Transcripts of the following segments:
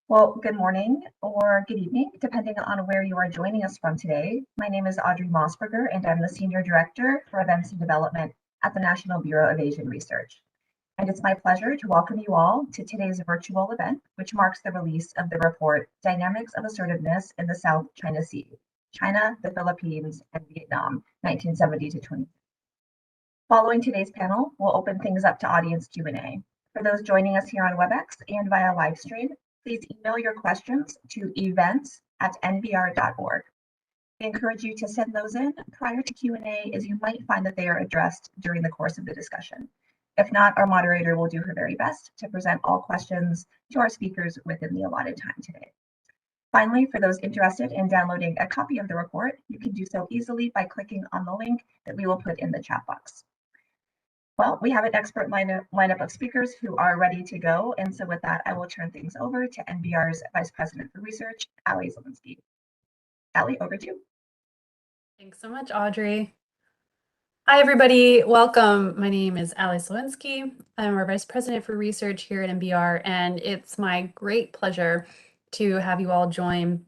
Well, good morning or good evening, depending on where you are joining us from today. My name is Audrey Mossberger, and I'm the Senior Director for Events and Development at the National Bureau of Asian Research. And it's my pleasure to welcome you all to today's virtual event, which marks the release of the report, Dynamics of Assertiveness in the South China Sea, China, the Philippines, and Vietnam, 1970 to 20. Following today's panel, we'll open things up to audience Q&A. For those joining us here on WebEx and via live stream, please email your questions to events@nbr.org. I encourage you to send those in prior to Q&A, as you might find that they are addressed during the course of the discussion. If not, our moderator will do her very best to present all questions to our speakers within the allotted time today. Finally, for those interested in downloading a copy of the report, you can do so easily by clicking on the link that we will put in the chat box. Well, we have an expert lineup of speakers who are ready to go. And so with that, I will turn things over to NBR's Vice President for Research, Ali Zielinski. Ali, over to you. Thanks so much, Audrey. Hi, everybody. Welcome. My name is Ali Zielinski. I'm our Vice President for Research here at NBR, and it's my great pleasure to have you all join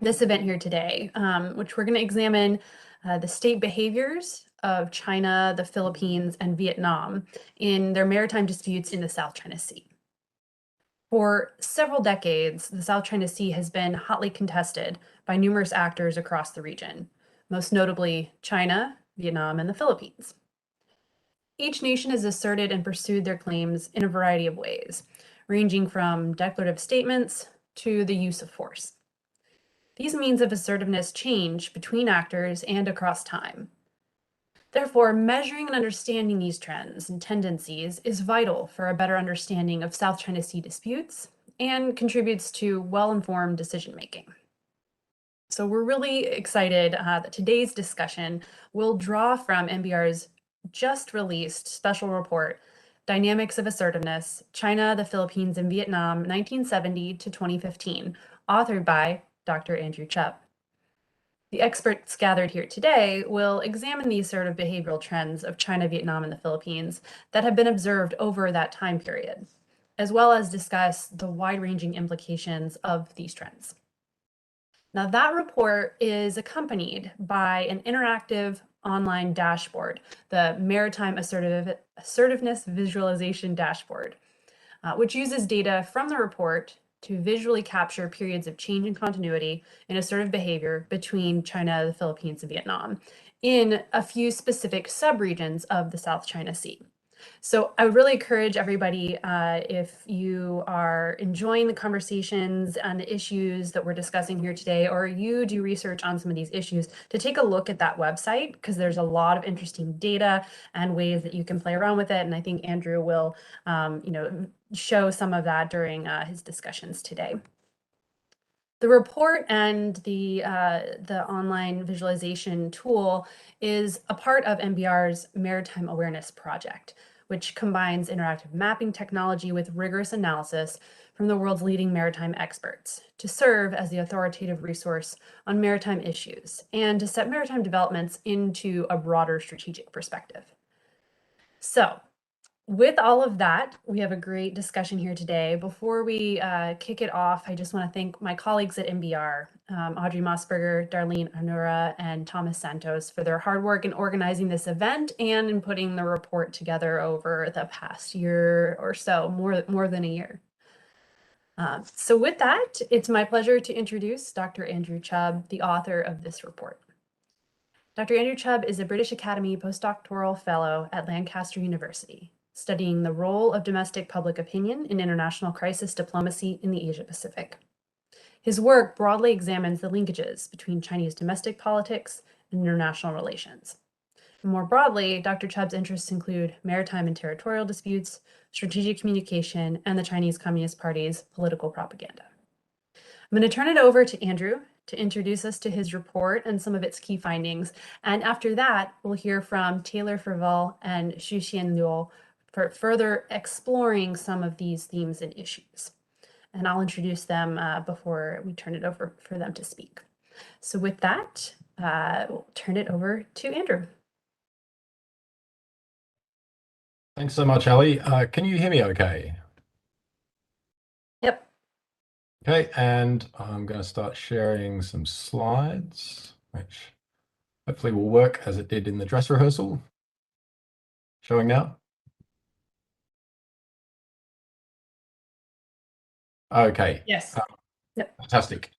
this event here today, which we're going to examine the state behaviors of China, the Philippines, and Vietnam in their maritime disputes in the South China Sea. For several decades, the South China Sea has been hotly contested by numerous actors across the region, most notably China, Vietnam, and the Philippines. Each nation has asserted and pursued their claims in a variety of ways, ranging from declarative statements to the use of force. These means of assertiveness change between actors and across time. Therefore, measuring and understanding these trends and tendencies is vital for a better understanding of South China Sea disputes and contributes to well-informed decision-making. So we're really excited that today's discussion will draw from NBR's just released special report, Dynamics of Assertiveness, China, the Philippines, and Vietnam, 1970 to 2015, authored by Dr. Andrew Chubb. The experts gathered here today will examine the assertive behavioral trends of China, Vietnam, and the Philippines that have been observed over that time period, as well as discuss the wide-ranging implications of these trends. Now, that report is accompanied by an interactive online dashboard, the Maritime Assertiveness Visualization Dashboard, which uses data from the report to visually capture periods of change in continuity in assertive behavior between China, the Philippines, and Vietnam in a few specific subregions of the South China Sea. So I would really encourage everybody, if you are enjoying the conversations and the issues that we're discussing here today, or you do research on some of these issues, to take a look at that website, because there's a lot of interesting data and ways that you can play around with it. And I think Andrew will, show some of that during his discussions today. The report and the online visualization tool is a part of NBR's Maritime Awareness Project, which combines interactive mapping technology with rigorous analysis from the world's leading maritime experts to serve as the authoritative resource on maritime issues and to set maritime developments into a broader strategic perspective. So, with all of that, we have a great discussion here today. Before we kick it off, I just want to thank my colleagues at NBR, Audrey Mossberger, Darlene Arnura, and Thomas Santos for their hard work in organizing this event and in putting the report together over the past year or so, more than a year. So with that, it's my pleasure to introduce Dr. Andrew Chubb, the author of this report. Dr. Andrew Chubb is a British Academy postdoctoral fellow at Lancaster University, studying the role of domestic public opinion in international crisis diplomacy in the Asia-Pacific. His work broadly examines the linkages between Chinese domestic politics and international relations. And more broadly, Dr. Chubb's interests include maritime and territorial disputes, strategic communication, and the Chinese Communist Party's political propaganda. I'm going to turn it over to Andrew to introduce us to his report and some of its key findings. And after that, we'll hear from Taylor Fravel and Shuxian Luo for further exploring some of these themes and issues. And I'll introduce them before we turn it over for them to speak. So with that, we'll turn it over to Andrew. Thanks so much, Ali. Can you hear me okay? Yep. Okay, and I'm going to start sharing some slides, which hopefully will work as it did in the dress rehearsal. Showing now? Okay. Yes. Yep. Fantastic.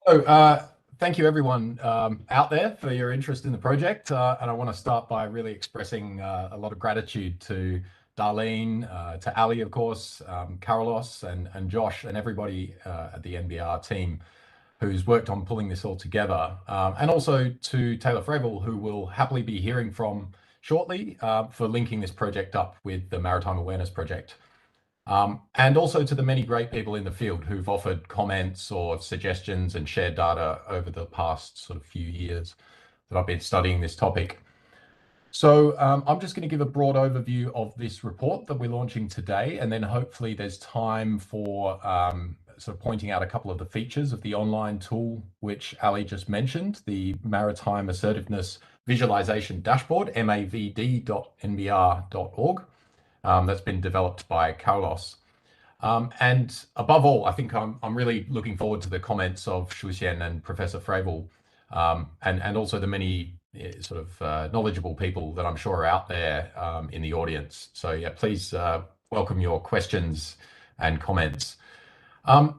So thank you everyone out there for your interest in the project. And I want to start by really expressing a lot of gratitude to Darlene, to Ali, of course, Carlos and Josh and everybody at the NBR team who's worked on pulling this all together. And also to Taylor Fravel, who we'll happily be hearing from shortly for linking this project up with the Maritime Awareness Project. And also to the many great people in the field who've offered comments or suggestions and shared data over the past sort of few years that I've been studying this topic. So I'm just going to give a broad overview of this report that we're launching today, and then hopefully there's time for sort of pointing out a couple of the features of the online tool, which Ali just mentioned, the Maritime Assertiveness Visualization Dashboard, mavd.nbr.org. That's been developed by Carlos. And above all, I think I'm really looking forward to the comments of Shuxian and Professor Fravel, and also the many sort of knowledgeable people that I'm sure are out there in the audience. So yeah, please welcome your questions and comments.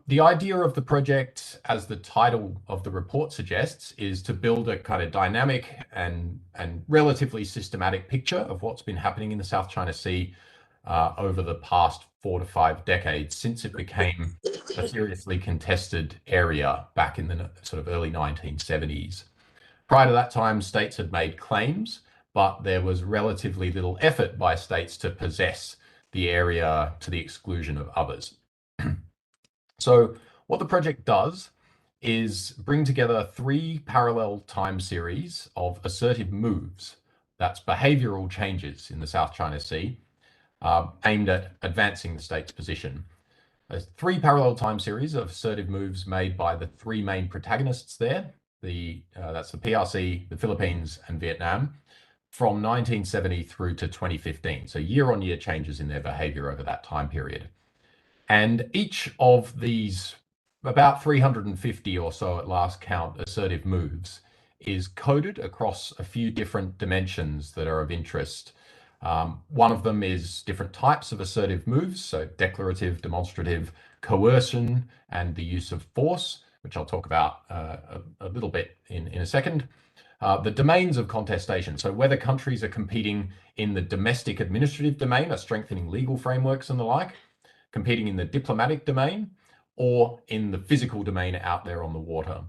The idea of the project, as the title of the report suggests, is to build a kind of dynamic and relatively systematic picture of what's been happening in the South China Sea over the past 4 to 5 decades since it became a seriously contested area back in the sort of early 1970s. Prior to that time, states had made claims, but there was relatively little effort by states to possess the area to the exclusion of others. So what the project does is bring together 3 parallel time series of assertive moves, that's behavioral changes in the South China Sea, aimed at advancing the state's position. There's 3 parallel time series of assertive moves made by the 3 main protagonists there. That's the PRC, the Philippines, and Vietnam, from 1970 through to 2015. So year-on-year changes in their behavior over that time period. And each of these, about 350 or so at last count, assertive moves is coded across a few different dimensions that are of interest. One of them is different types of assertive moves, so declarative, demonstrative, coercion, and the use of force, which I'll talk about a little bit in a second. The domains of contestation, so whether countries are competing in the domestic administrative domain, are strengthening legal frameworks and the like, competing in the diplomatic domain, or in the physical domain out there on the water.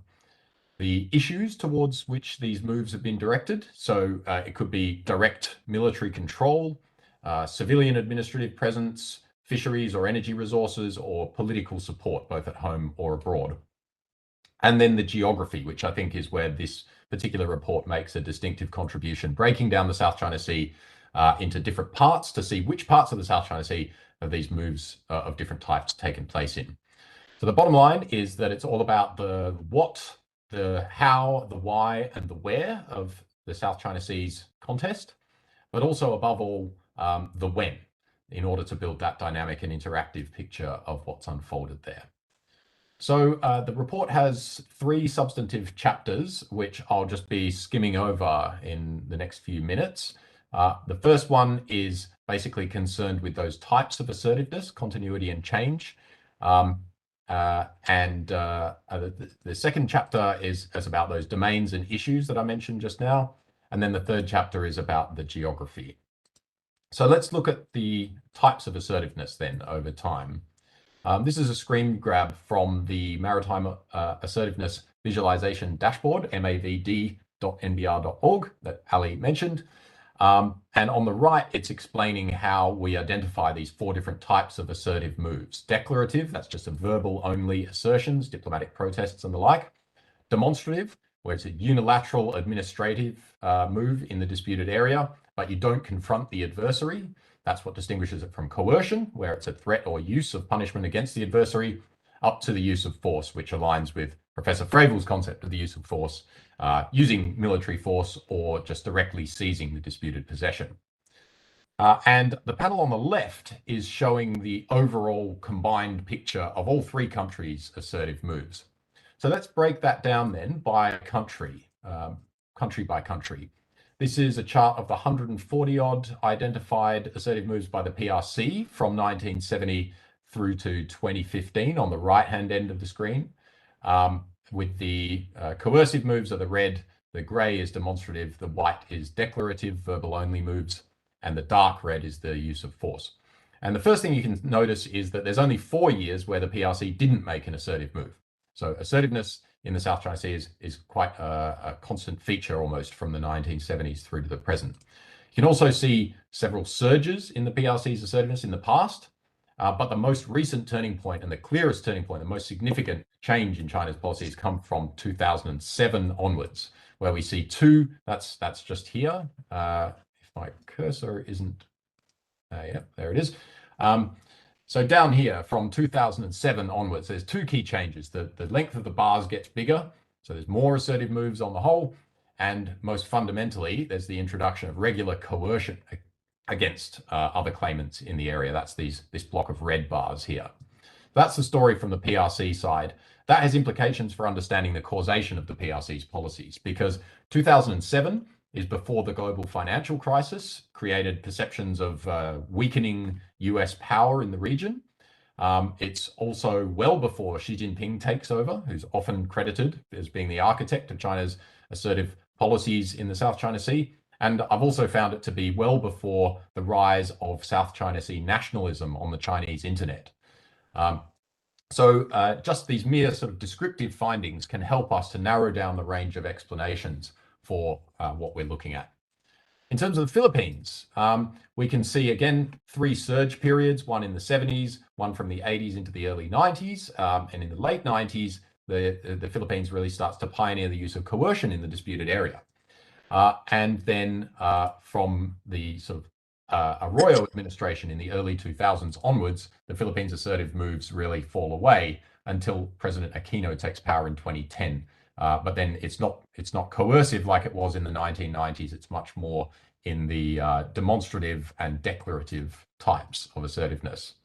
The issues towards which these moves have been directed, so it could be direct military control, civilian administrative presence, fisheries or energy resources, or political support, both at home or abroad. And then the geography, which I think is where this particular report makes a distinctive contribution, breaking down the South China Sea into different parts to see which parts of the South China Sea have these moves of different types taken place in. So the bottom line is that it's all about the what, the how, the why, and the where of the South China Sea's contest, but also above all, the when, in order to build that dynamic and interactive picture of what's unfolded there. So the report has 3 substantive chapters, which I'll just be skimming over in the next few minutes. The first one is basically concerned with those types of assertiveness, continuity and change. The second chapter is about those domains and issues that I mentioned just now. And then the third chapter is about the geography. So let's look at the types of assertiveness then over time. This is a screen grab from the Maritime Assertiveness Visualization Dashboard, mavd.nbr.org, that Ali mentioned. And on the right, it's explaining how we identify these 4 different types of assertive moves. Declarative, that's just a verbal only assertions, diplomatic protests and the like. Demonstrative, where it's a unilateral administrative move in the disputed area, but you don't confront the adversary. That's what distinguishes it from coercion, where it's a threat or use of punishment against the adversary, up to the use of force, which aligns with Professor Fravel's concept of the use of force, using military force or just directly seizing the disputed possession. And the panel on the left is showing the overall combined picture of all three countries' assertive moves. So let's break that down then by country, country by country. This is a chart of the 140 odd identified assertive moves by the PRC from 1970 through to 2015 on the right-hand end of the screen, with the coercive moves are the red, the gray is demonstrative, the white is declarative, verbal-only moves, and the dark red is the use of force. And the first thing you can notice is that there's only 4 years where the PRC didn't make an assertive move. So assertiveness in the South China Sea is quite a constant feature almost from the 1970s through to the present. You can also see several surges in the PRC's assertiveness in the past, but the most recent turning point and the clearest turning point, the most significant change in China's policies come from 2007 onwards, where we see two, that's just here. If my cursor isn't, yeah, there it is. So down here from 2007 onwards, there's two key changes. The length of the bars gets bigger, so there's more assertive moves on the whole, and most fundamentally, there's the introduction of regular coercion against other claimants in the area. That's this block of red bars here. That's the story from the PRC side. That has implications for understanding the causation of the PRC's policies, because 2007 is before the global financial crisis created perceptions of weakening US power in the region. It's also well before Xi Jinping takes over, who's often credited as being the architect of China's assertive policies in the South China Sea. And I've also found it to be well before the rise of South China Sea nationalism on the Chinese internet. So just these mere sort of descriptive findings can help us to narrow down the range of explanations for what we're looking at. In terms of the Philippines, we can see again 3 surge periods, one in the 70s, one from the 80s into the early 90s, and in the late 90s, the Philippines really starts to pioneer the use of coercion in the disputed area. And then from the sort of Arroyo administration in the early 2000s onwards, the Philippines' assertive moves really fall away until President Aquino takes power in 2010. But then it's not coercive like it was in the 1990s. It's much more in the demonstrative and declarative types of assertiveness.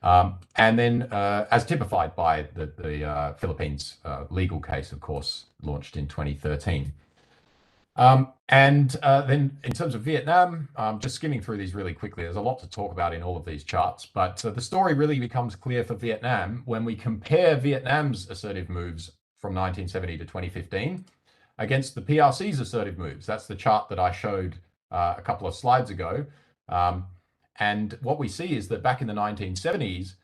And then as typified by the Philippines legal case, of course, launched in 2013. Then in terms of Vietnam, just skimming through these really quickly, there's a lot to talk about in all of these charts, but the story really becomes clear for Vietnam when we compare Vietnam's assertive moves from 1970 to 2015 against the PRC's assertive moves. That's the chart that I showed a couple of slides ago. And what we see is that back in the 1970s,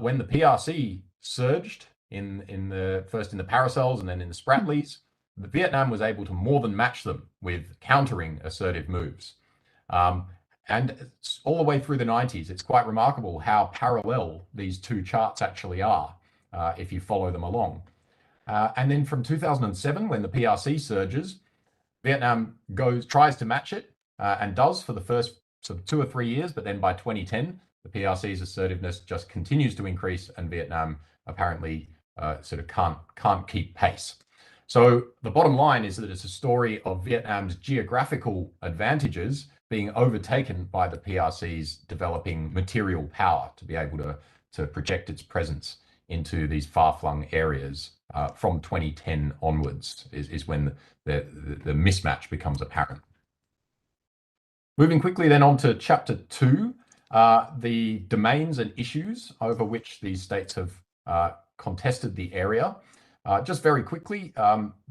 when the PRC surged first in the Parasols and then in the Spratlys, Vietnam was able to more than match them with countering assertive moves. And all the way through the 90s, it's quite remarkable how parallel these two charts actually are if you follow them along. And then from 2007, when the PRC surges, Vietnam tries to match it and does for the first sort of 2 or 3 years, but then by 2010, the PRC's assertiveness just continues to increase, and Vietnam apparently sort of can't keep pace. So the bottom line is that it's a story of Vietnam's geographical advantages being overtaken by the PRC's developing material power to be able to project its presence into these far-flung areas from 2010 onwards is when the mismatch becomes apparent. Moving quickly then on to Chapter 2, the domains and issues over which these states have contested the area. Just very quickly,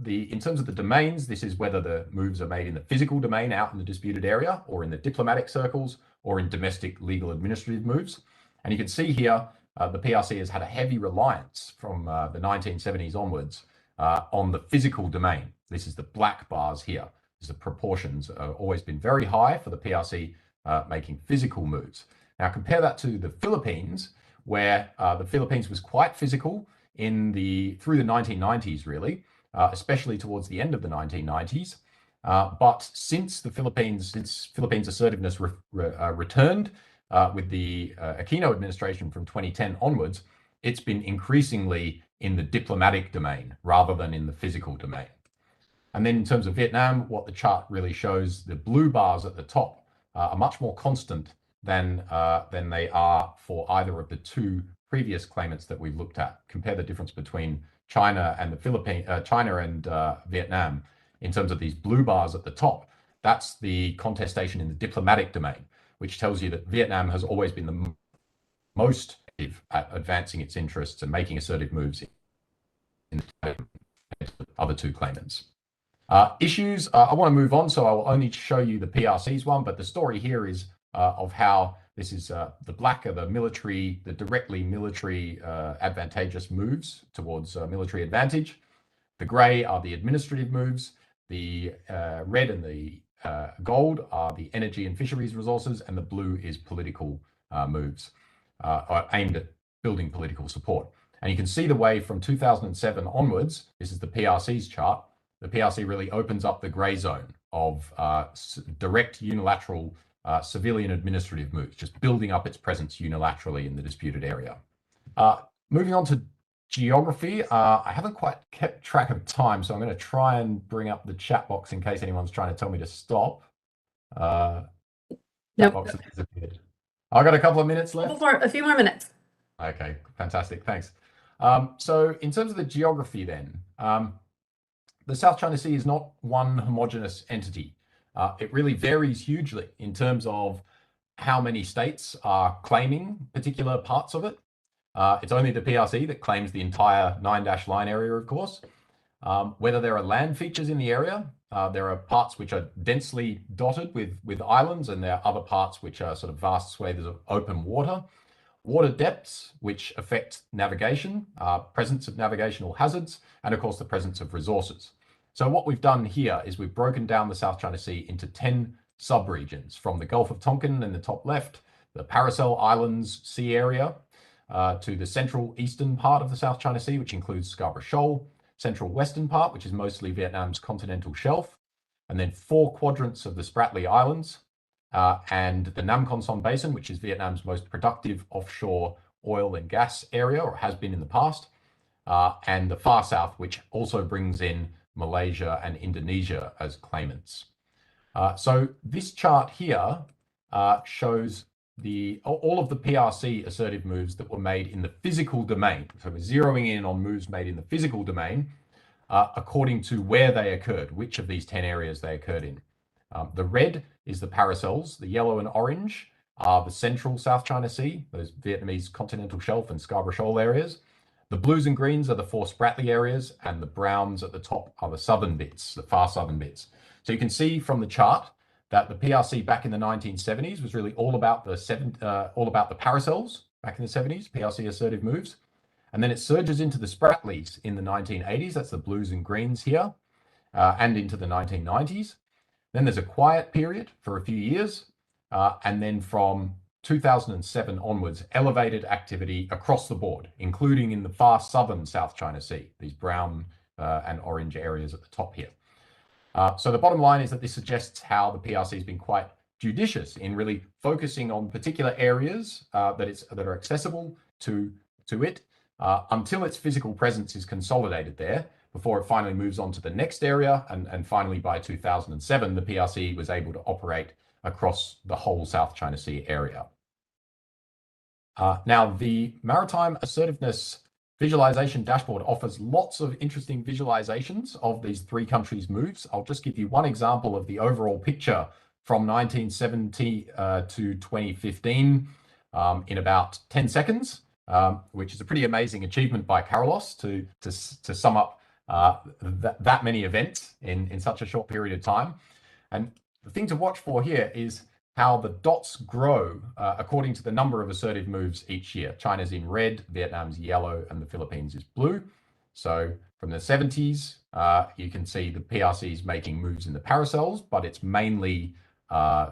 in terms of the domains, this is whether the moves are made in the physical domain out in the disputed area, or in the diplomatic circles, or in domestic legal administrative moves. And you can see here, the PRC has had a heavy reliance from the 1970s onwards on the physical domain. This is the black bars here. The proportions have always been very high for the PRC making physical moves. Now compare that to the Philippines, where the Philippines was quite physical through the 1990s, really, especially towards the end of the 1990s. But since Philippines assertiveness returned with the Aquino administration from 2010 onwards, it's been increasingly in the diplomatic domain rather than in the physical domain. And then in terms of Vietnam, what the chart really shows, the blue bars at the top are much more constant than they are for either of the two previous claimants that we've looked at. Compare the difference between China and the Philippines, China and Vietnam in terms of these blue bars at the top. That's the contestation in the diplomatic domain, which tells you that Vietnam has always been the most active at advancing its interests and making assertive moves in the other two claimants. Issues, I want to move on, so I will only show you the PRC's one, but the story here is of how this is the black are the military, the directly military advantageous moves towards military advantage. The grey are the administrative moves. The red and the gold are the energy and fisheries resources, and the blue is political moves aimed at building political support. And you can see the way from 2007 onwards, this is the PRC's chart, the PRC really opens up the grey zone of direct unilateral civilian administrative moves, just building up its presence unilaterally in the disputed area. Moving on to geography, I haven't quite kept track of time, so I'm going to try and bring up the chat box in case anyone's trying to tell me to stop. Chat box has disappeared. I've got a couple of minutes left. A few more minutes. Okay, fantastic, thanks. So in terms of the geography then, the South China Sea is not one homogeneous entity. It really varies hugely in terms of how many states are claiming particular parts of it. It's only the PRC that claims the entire 9-line area, of course. Whether there are land features in the area, there are parts which are densely dotted with islands, and there are other parts which are sort of vast swathes of open water. Water depths, which affect navigation, presence of navigational hazards, and of course the presence of resources. So what we've done here is we've broken down the South China Sea into 10 subregions, from the Gulf of Tonkin in the top left, the Paracel Islands Sea area, to the central eastern part of the South China Sea, which includes Scarborough Shoal, central western part, which is mostly Vietnam's continental shelf, and then 4 quadrants of the Spratly Islands, and the Nam Con Son Basin, which is Vietnam's most productive offshore oil and gas area, or has been in the past, and the far south, which also brings in Malaysia and Indonesia as claimants. So this chart here shows all of the PRC assertive moves that were made in the physical domain. So we're zeroing in on moves made in the physical domain according to where they occurred, which of these 10 areas they occurred in. The red is the Paracels, the yellow and orange are the central South China Sea, those Vietnamese continental shelf and Scarborough Shoal areas. The blues and greens are the 4 Spratly areas, and the browns at the top are the southern bits, the far southern bits. So you can see from the chart that the PRC back in the 1970s was really all about the Paracels back in the 70s, PRC assertive moves. And then it surges into the Spratlys in the 1980s, that's the blues and greens here, and into the 1990s. Then there's a quiet period for a few years, and then from 2007 onwards, elevated activity across the board, including in the far southern South China Sea, these brown and orange areas at the top here. So the bottom line is that this suggests how the PRC has been quite judicious in really focusing on particular areas that are accessible to it until its physical presence is consolidated there, before it finally moves on to the next area. And finally, by 2007, the PRC was able to operate across the whole South China Sea area. Now, the Maritime Assertiveness Visualization Dashboard offers lots of interesting visualizations of these 3 countries' moves. I'll just give you one example of the overall picture from 1970 to 2015 in about 10 seconds, which is a pretty amazing achievement by Carlos to sum up that many events in such a short period of time. And the thing to watch for here is how the dots grow according to the number of assertive moves each year. China's in red, Vietnam's yellow, and the Philippines is blue. So from the 70s, you can see the PRC's making moves in the Paracels, but it's mainly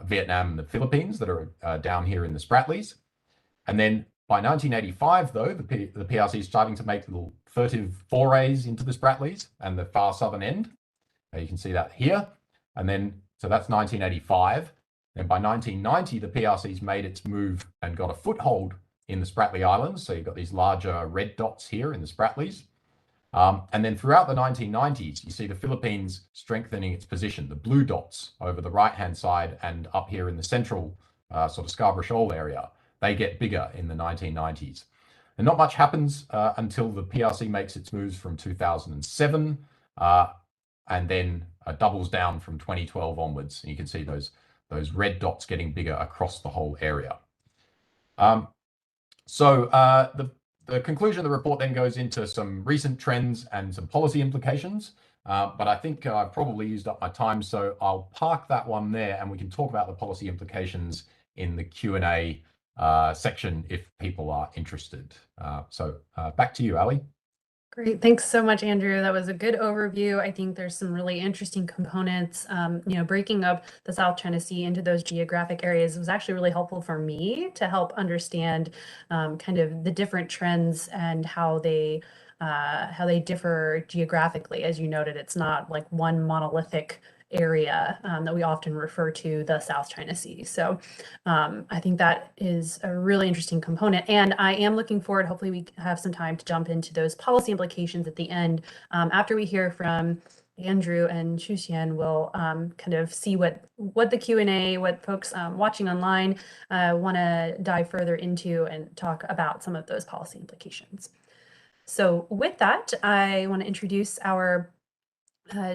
Vietnam and the Philippines that are down here in the Spratlys. And then by 1985, though, the PRC is starting to make little furtive forays into the Spratlys and the far southern end. You can see that here. And then, so that's 1985. And by 1990, the PRC's made its move and got a foothold in the Spratly Islands. So you've got these larger red dots here in the Spratlys. And then throughout the 1990s, you see the Philippines strengthening its position. The blue dots over the right-hand side and up here in the central sort of Scarborough Shoal area, they get bigger in the 1990s. And not much happens until the PRC makes its moves from 2007 and then doubles down from 2012 onwards. And you can see those red dots getting bigger across the whole area. The conclusion of the report then goes into some recent trends and some policy implications. But I think I've probably used up my time, so I'll park that one there and we can talk about the policy implications in the Q&A section if people are interested. Back to you, Ali. Great. Thanks so much, Andrew. That was a good overview. I think there's some really interesting components. Breaking up the South China Sea into those geographic areas was actually really helpful for me to help understand kind of the different trends and how they differ geographically. As you noted, it's not like one monolithic area that we often refer to the South China Sea. So I think that is a really interesting component. And I am looking forward, hopefully we have some time to jump into those policy implications at the end. After we hear from Andrew and Shuxian, we'll kind of see what the Q&A, what folks watching online want to dive further into and talk about some of those policy implications. So with that, I want to introduce our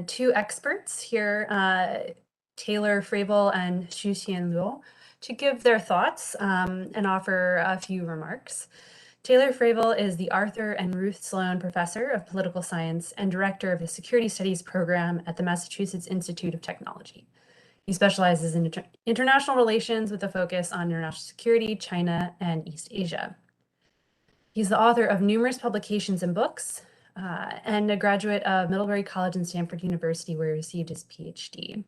two experts here, Taylor Fravel and Shuxian Luo, to give their thoughts and offer a few remarks. Taylor Fravel is the Arthur and Ruth Sloan Professor of Political Science and Director of the Security Studies Program at the Massachusetts Institute of Technology. He specializes in international relations with a focus on international security, China, and East Asia. He's the author of numerous publications and books, and a graduate of Middlebury College and Stanford University, where he received his PhD.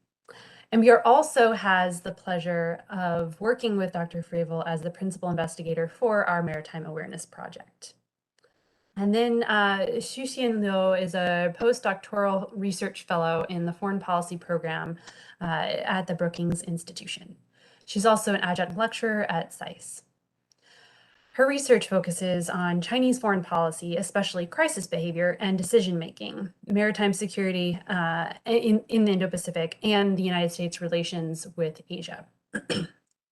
NBR also has the pleasure of working with Dr. Fravel as the principal investigator for our Maritime Awareness Project. And then Shuxian Luo is a postdoctoral research fellow in the Foreign Policy Program at the Brookings Institution. She's also an adjunct lecturer at SAIS. Her research focuses on Chinese foreign policy, especially crisis behavior and decision-making, maritime security in the Indo-Pacific, and the United States' relations with Asia.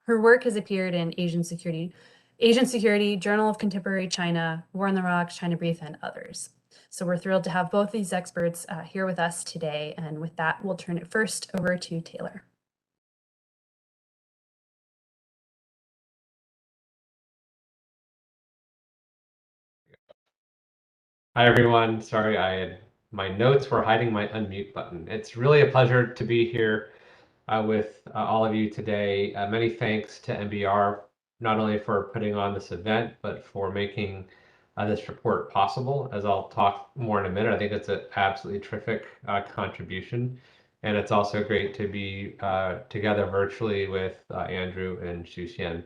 Her work has appeared in Asian Security, Journal of Contemporary China, War on the Rocks, China Brief, and others. So we're thrilled to have both these experts here with us today. And with that, we'll turn it first over to Taylor. Hi, everyone. Sorry, my notes were hiding my unmute button. It's really a pleasure to be here with all of you today. Many thanks to NBR, not only for putting on this event, but for making this report possible. As I'll talk more in a minute, I think it's an absolutely terrific contribution. And it's also great to be together virtually with Andrew and Shuxian.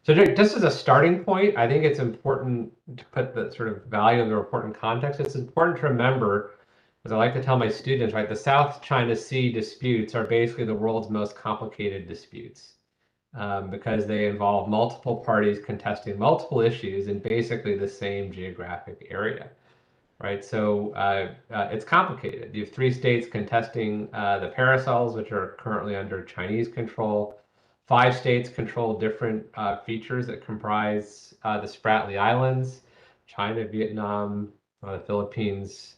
So just as a starting point, I think it's important to put the sort of value of the report in context. It's important to remember, as I like to tell my students, right, the South China Sea disputes are basically the world's most complicated disputes because they involve multiple parties contesting multiple issues in basically the same geographic area, right? So it's complicated. You have 3 states contesting the parasols, which are currently under Chinese control. 5 states control different features that comprise the Spratly Islands: China, Vietnam, the Philippines,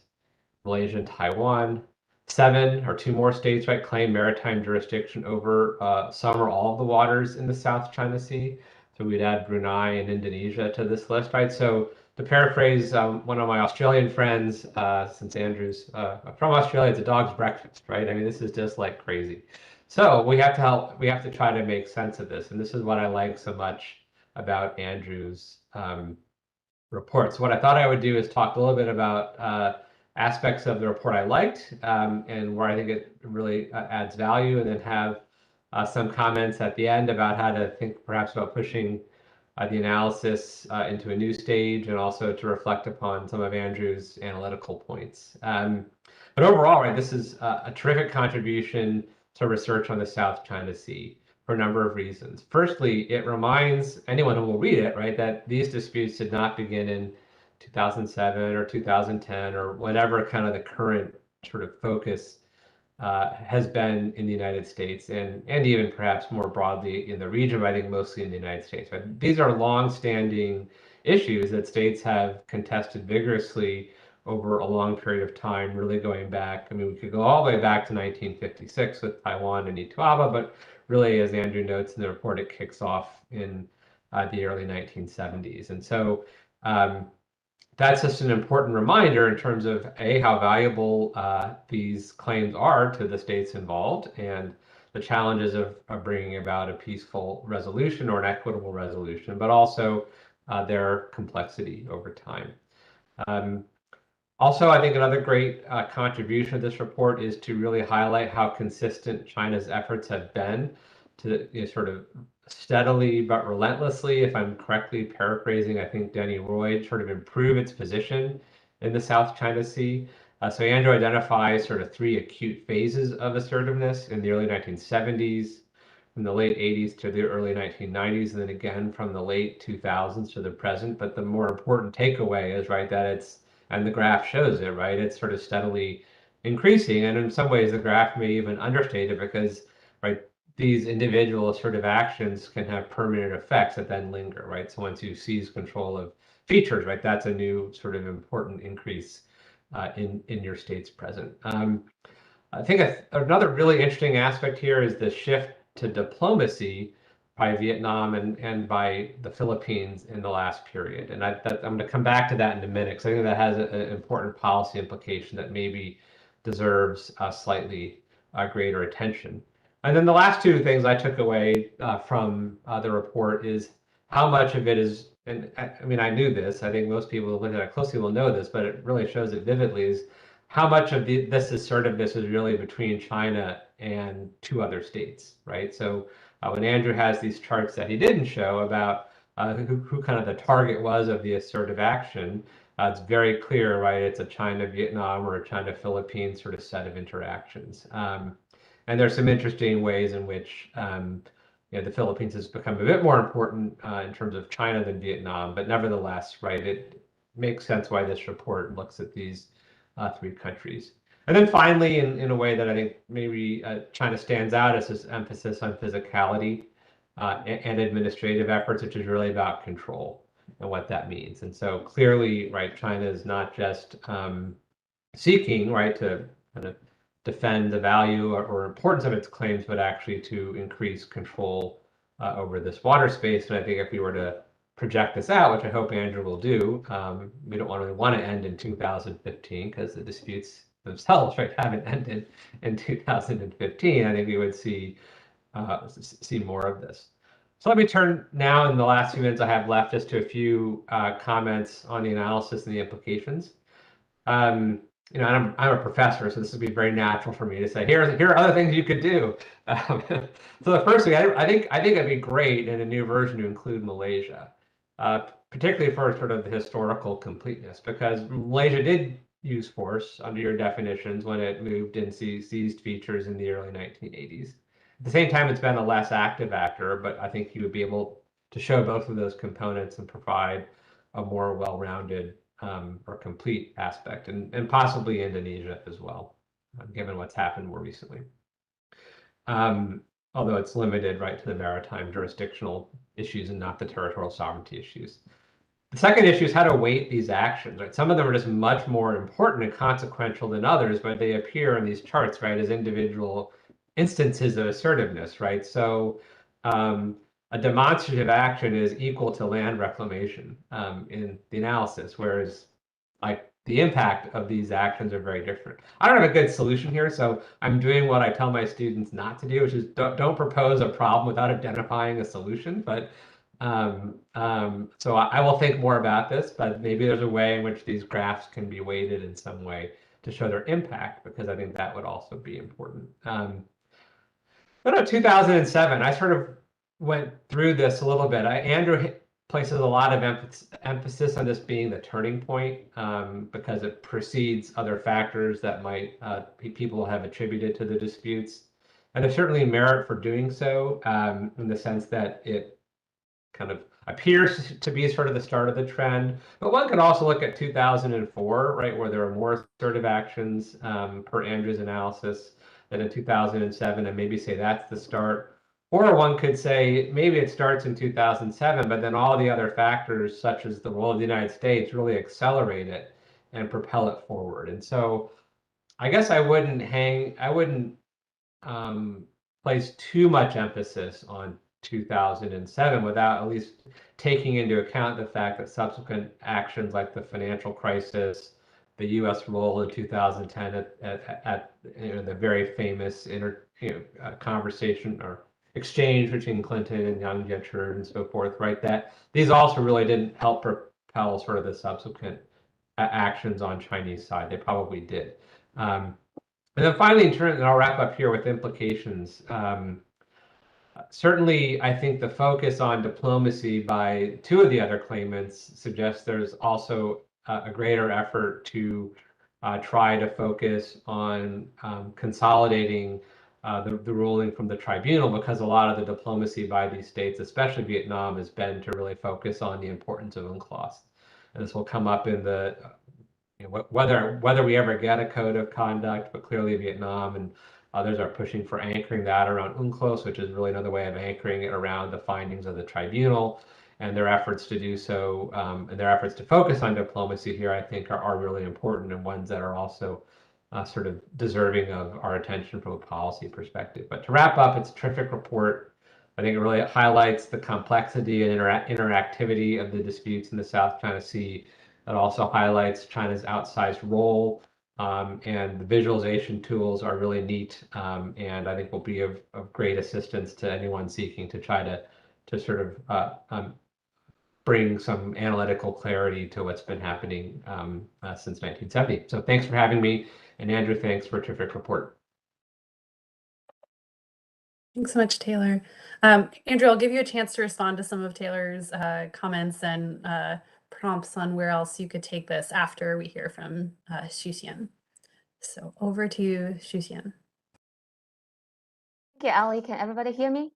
Malaysia, and Taiwan. 7 or 2 more states, right, claim maritime jurisdiction over some or all of the waters in the South China Sea. So we'd add Brunei and Indonesia to this list, right? So to paraphrase one of my Australian friends, since Andrew's from Australia, it's a dog's breakfast, right? I mean, this is just like crazy. So we have to try to make sense of this. And this is what I like so much about Andrew's report. So what I thought I would do is talk a little bit about aspects of the report I liked and where I think it really adds value, and then have some comments at the end about how to think perhaps about pushing the analysis into a new stage, and also to reflect upon some of Andrew's analytical points. But overall, right, this is a terrific contribution to research on the South China Sea for a number of reasons. Firstly, it reminds anyone who will read it, right, that these disputes did not begin in 2007 or 2010 or whatever kind of the current sort of focus has been in the United States and even perhaps more broadly in the region, but I think mostly in the United States. But these are long-standing issues that states have contested vigorously over a long period of time, really going back. I mean, we could go all the way back to 1956 with Taiwan and Ituaba, but really, as Andrew notes in the report, it kicks off in the early 1970s. And so that's just an important reminder in terms of how valuable these claims are to the states involved and the challenges of bringing about a peaceful resolution or an equitable resolution, but also their complexity over time. Also, I think another great contribution of this report is to really highlight how consistent China's efforts have been to sort of steadily but relentlessly, if I'm correctly paraphrasing, I think Denny Roy, sort of improve its position in the South China Sea. So Andrew identifies sort of 3 acute phases of assertiveness in the early 1970s, from the late 80s to the early 1990s, and then again from the late 2000s to the present. But the more important takeaway is, right, that it's, and the graph shows it, right, it's sort of steadily increasing. And in some ways, the graph may even understate it because, right, these individual assertive actions can have permanent effects that then linger, right? So once you seize control of features, right, that's a new sort of important increase in your state's present. I think another really interesting aspect here is the shift to diplomacy by Vietnam and by the Philippines in the last period. And I'm going to come back to that in a minute, because I think that has an important policy implication that maybe deserves slightly greater attention. And then the last 2 things I took away from the report is how much of it is, and I mean, I knew this, I think most people who look at it closely will know this, but it really shows it vividly, is how much of this assertiveness is really between China and 2 other states, right? So when Andrew has these charts that he didn't show about who kind of the target was of the assertive action, it's very clear, right? It's a China-Vietnam or a China-Philippines sort of set of interactions. And there's some interesting ways in which the Philippines has become a bit more important in terms of China than Vietnam, but nevertheless, right, it makes sense why this report looks at these 3 countries. And then finally, in a way that I think maybe China stands out, is this emphasis on physicality and administrative efforts, which is really about control and what that means. And so clearly, right, China is not just seeking, right, to kind of defend the value or importance of its claims, but actually to increase control over this water space. And I think if we were to project this out, which I hope Andrew will do, we don't really want to end in 2015 because the disputes themselves, right, haven't ended in 2015. I think we would see more of this. So let me turn now, in the last few minutes I have left, just to a few comments on the analysis and the implications. I'm a professor, so this would be very natural for me to say, here are other things you could do. So the first thing, I think it'd be great in a new version to include Malaysia, particularly for sort of the historical completeness, because Malaysia did use force under your definitions when it moved and seized features in the early 1980s. At the same time, it's been a less active actor, but I think you would be able to show both of those components and provide a more well-rounded or complete aspect, and possibly Indonesia as well, given what's happened more recently. Although it's limited, right, to the maritime jurisdictional issues and not the territorial sovereignty issues. The second issue is how to weight these actions, right? Some of them are just much more important and consequential than others, but they appear in these charts, right, as individual instances of assertiveness, right? So a demonstrative action is equal to land reclamation in the analysis, whereas like the impact of these actions are very different. I don't have a good solution here, so I'm doing what I tell my students not to do, which is don't propose a problem without identifying a solution. But so I will think more about this, but maybe there's a way in which these graphs can be weighted in some way to show their impact, because I think that would also be important. But in 2007, I sort of went through this a little bit. Andrew places a lot of emphasis on this being the turning point because it precedes other factors that might people have attributed to the disputes. And there's certainly merit for doing so in the sense that it kind of appears to be sort of the start of the trend. But one could also look at 2004, right, where there were more assertive actions per Andrew's analysis than in 2007, and maybe say that's the start. Or one could say maybe it starts in 2007, but then all the other factors, such as the role of the United States, really accelerate it and propel it forward. And so I guess I wouldn't place too much emphasis on 2007 without at least taking into account the fact that subsequent actions like the financial crisis, the U.S. role in 2010 at the very famous conversation or exchange between Clinton and Young Jetcher and so forth, right? That these also really didn't help propel sort of the subsequent actions on Chinese side. They probably did. And then finally, and I'll wrap up here with implications. Certainly, I think the focus on diplomacy by two of the other claimants suggests there's also a greater effort to try to focus on consolidating the ruling from the tribunal, because a lot of the diplomacy by these states, especially Vietnam, has been to really focus on the importance of UNCLOS. And this will come up in the whether we ever get a code of conduct, but clearly Vietnam and others are pushing for anchoring that around UNCLOS, which is really another way of anchoring it around the findings of the tribunal. And their efforts to do so, and their efforts to focus on diplomacy here, I think, are really important, and ones that are also sort of deserving of our attention from a policy perspective. But to wrap up, it's a terrific report. I think it really highlights the complexity and interactivity of the disputes in the South China Sea. It also highlights China's outsized role, and the visualization tools are really neat, and I think will be of great assistance to anyone seeking to try to sort of bring some analytical clarity to what's been happening since 1970. So thanks for having me, and Andrew, thanks for a terrific report. Thanks so much, Taylor. Andrew, I'll give you a chance to respond to some of Taylor's comments and prompts on where else you could take this after we hear from Shuxian. So over to you, Shuxian. Okay, Ali, can everybody hear me?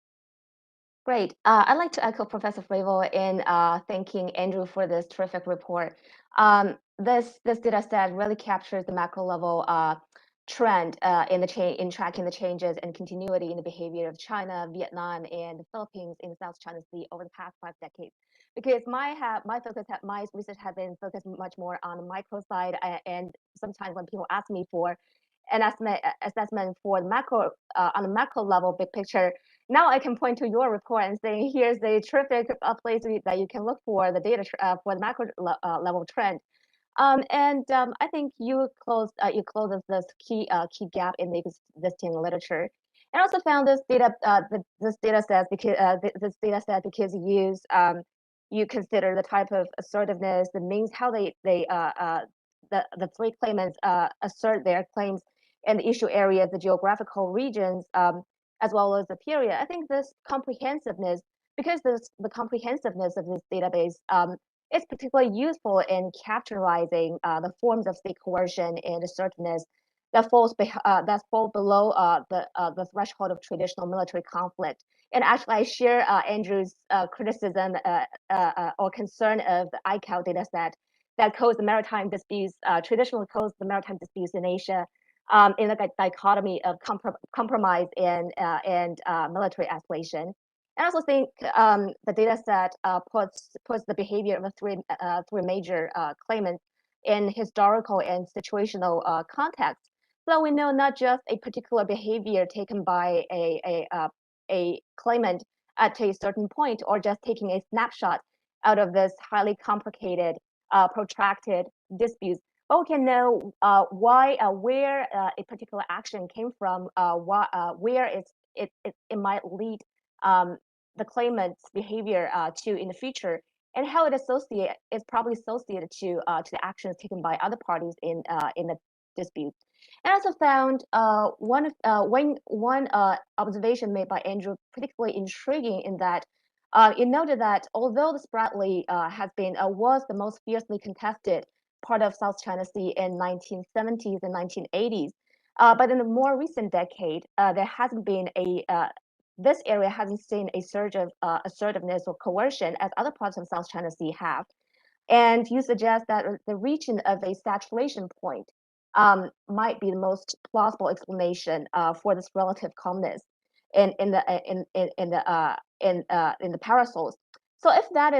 Great. I'd like to echo Professor Fravel in thanking Andrew for this terrific report. This data set really captures the macro level trend in tracking the changes and continuity in the behavior of China, Vietnam, and the Philippines in the South China Sea over the past 5 decades. Because my research has been focused much more on the micro side, and sometimes when people ask me for an assessment for the macro on the macro level, big picture, now I can point to your report and say, here's the terrific place that you can look for the data for the macro level trend. I think you closed this key gap in the existing literature. And also found this data set because you consider the type of assertiveness, the means how the 3 claimants assert their claims and the issue areas, the geographical regions, as well as the period. I think this comprehensiveness, because the comprehensiveness of this database is particularly useful in characterizing the forms of state coercion and assertiveness that fall below the threshold of traditional military conflict. And actually, I share Andrew's criticism or concern of the ICAO data set that codes the maritime disputes, traditionally codes the maritime disputes in Asia in a dichotomy of compromise and military escalation. I also think the data set puts the behavior of the three major claimants in historical and situational context. So we know not just a particular behavior taken by a claimant at a certain point, or just taking a snapshot out of this highly complicated, protracted disputes, but we can know where a particular action came from, where it might lead the claimant's behavior to in the future, and how it is probably associated to the actions taken by other parties in the dispute. And I also found one observation made by Andrew particularly intriguing, in that it noted that although the Spratly was the most fiercely contested part of South China Sea in 1970s and 1980s, but in the more recent decade, there hasn't been this area hasn't seen a surge of assertiveness or coercion as other parts of South China Sea have. And you suggest that the region of a saturation point might be the most plausible explanation for this relative calmness in the parasols. So if that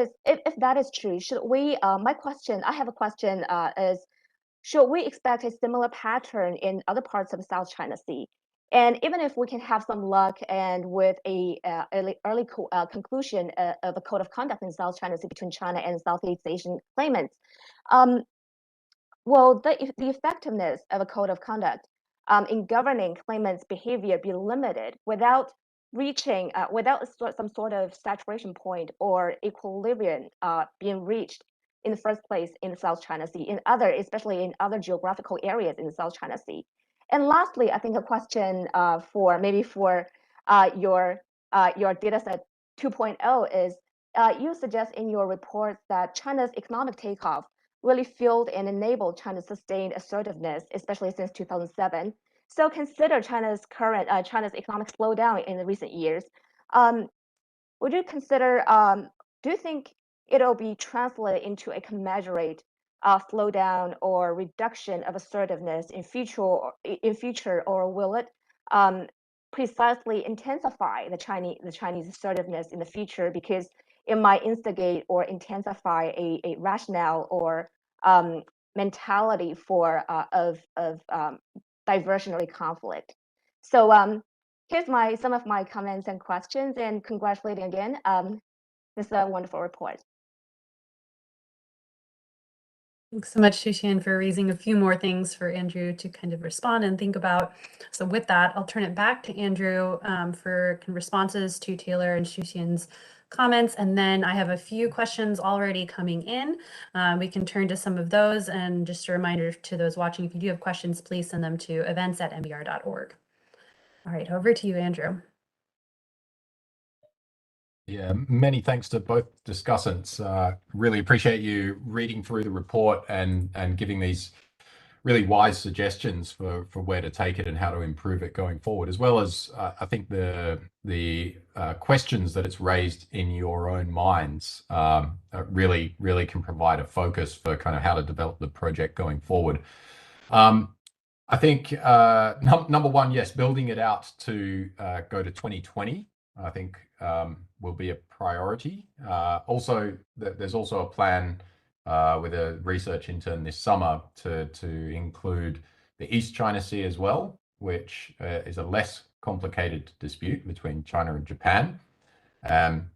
is true, should we? I have a question is, should we expect a similar pattern in other parts of the South China Sea? And even if we can have some luck and with a early conclusion of a code of conduct in South China Sea between China and Southeast Asian claimants, will the effectiveness of a code of conduct in governing claimants' behavior be limited without reaching, without some sort of saturation point or equilibrium being reached in the first place in the South China Sea, especially in other geographical areas in the South China Sea? And lastly, I think a question for your dataset 2.0 is, you suggest in your report that China's economic takeoff really fueled and enabled China's sustained assertiveness, especially since 2007. So consider China's economic slowdown in the recent years. Would you consider, do you think it'll be translated into a commensurate slowdown or reduction of assertiveness in future, or will it precisely intensify the Chinese assertiveness in the future, because it might instigate or intensify a rationale or mentality of diversionary conflict? So here's some of my comments and questions, and congratulating again. This is a wonderful report. Thanks so much, Shuxian, for raising a few more things for Andrew to kind of respond and think about. So with that, I'll turn it back to Andrew for responses to Taylor and Shuxian's comments. And then I have a few questions already coming in. We can turn to some of those. And just a reminder to those watching, if you do have questions, please send them to events@nbr.org. All right, over to you, Andrew. Yeah, many thanks to both discussants. Really appreciate you reading through the report and giving these really wise suggestions for where to take it and how to improve it going forward, as well as I think the questions that it's raised in your own minds really can provide a focus for kind of how to develop the project going forward. I think number one, yes, building it out to go to 2020, I think will be a priority. Also, there's also a plan with a research intern this summer to include the East China Sea as well, which is a less complicated dispute between China and Japan. And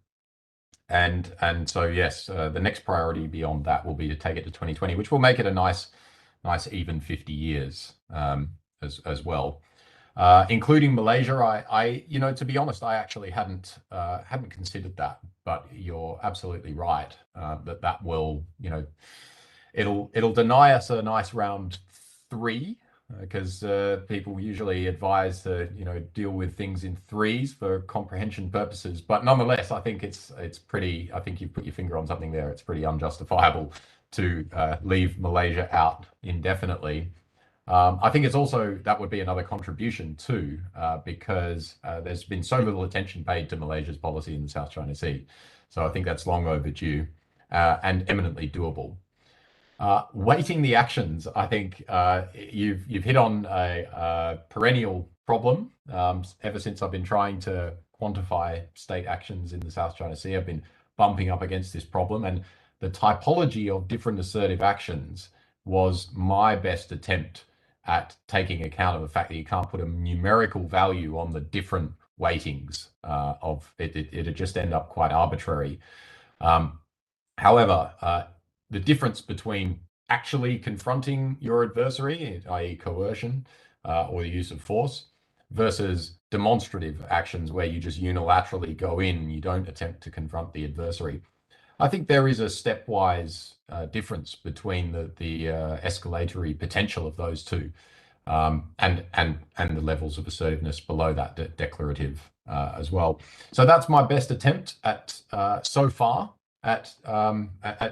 so yes, the next priority beyond that will be to take it to 2020, which will make it a nice even 50 years as well. Including Malaysia, to be honest, I actually hadn't considered that, but you're absolutely right that will, it'll deny us a nice round 3 because people usually advise to deal with things in 3s for comprehension purposes. But nonetheless, I think it's pretty. I think you've put your finger on something there. It's pretty unjustifiable to leave Malaysia out indefinitely. I think it's also, that would be another contribution too, because there's been so little attention paid to Malaysia's policy in the South China Sea. So I think that's long overdue and eminently doable. Weighting the actions, I think you've hit on a perennial problem. Ever since I've been trying to quantify state actions in the South China Sea, I've been bumping up against this problem, and the typology of different assertive actions was my best attempt at taking account of the fact that you can't put a numerical value on the different weightings of it. It'd just end up quite arbitrary. However, the difference between actually confronting your adversary, i.e. coercion or the use of force, versus demonstrative actions where you just unilaterally go in, you don't attempt to confront the adversary. I think there is a stepwise difference between the escalatory potential of those two, and the levels of assertiveness below that declarative as well. So that's my best attempt at so far at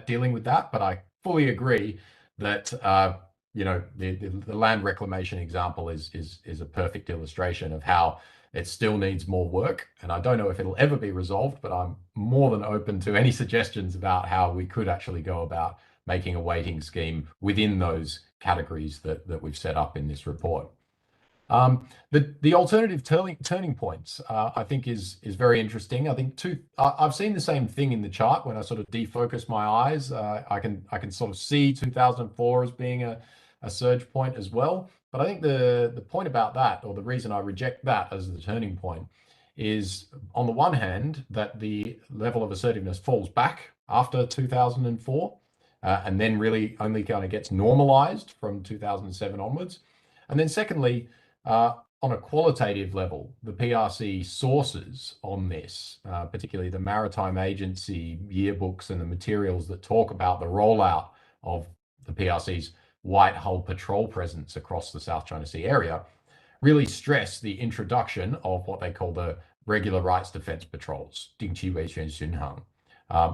dealing with that. But I fully agree that the land reclamation example is a perfect illustration of how it still needs more work. And I don't know if it'll ever be resolved, but I'm more than open to any suggestions about how we could actually go about making a weighting scheme within those categories that we've set up in this report. The alternative turning points, I think, is very interesting. I think I've seen the same thing in the chart when I sort of defocus my eyes. I can sort of see 2004 as being a surge point as well. But I think the point about that, or the reason I reject that as the turning point, is on the one hand that the level of assertiveness falls back after 2004, and then really only kind of gets normalized from 2007 onwards. And then secondly, on a qualitative level, the PRC sources on this, particularly the Maritime Agency yearbooks and the materials that talk about the rollout of the PRC's white hull patrol presence across the South China Sea area, really stress the introduction of what they call the regular rights defense patrols,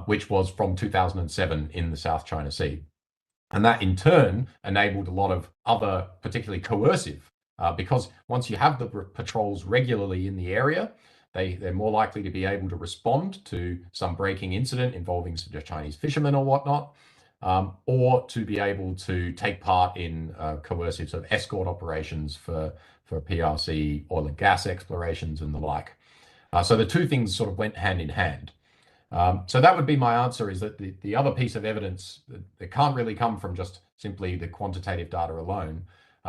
which was from 2007 in the South China Sea. And that in turn enabled a lot of other, particularly coercive, because once you have the patrols regularly in the area, they're more likely to be able to respond to some breaking incident involving Chinese fishermen or whatnot, or to be able to take part in coercive sort of escort operations for PRC oil and gas explorations and the like. So the two things sort of went hand in hand. So that would be my answer, is that the other piece of evidence that can't really come from just simply the quantitative data alone.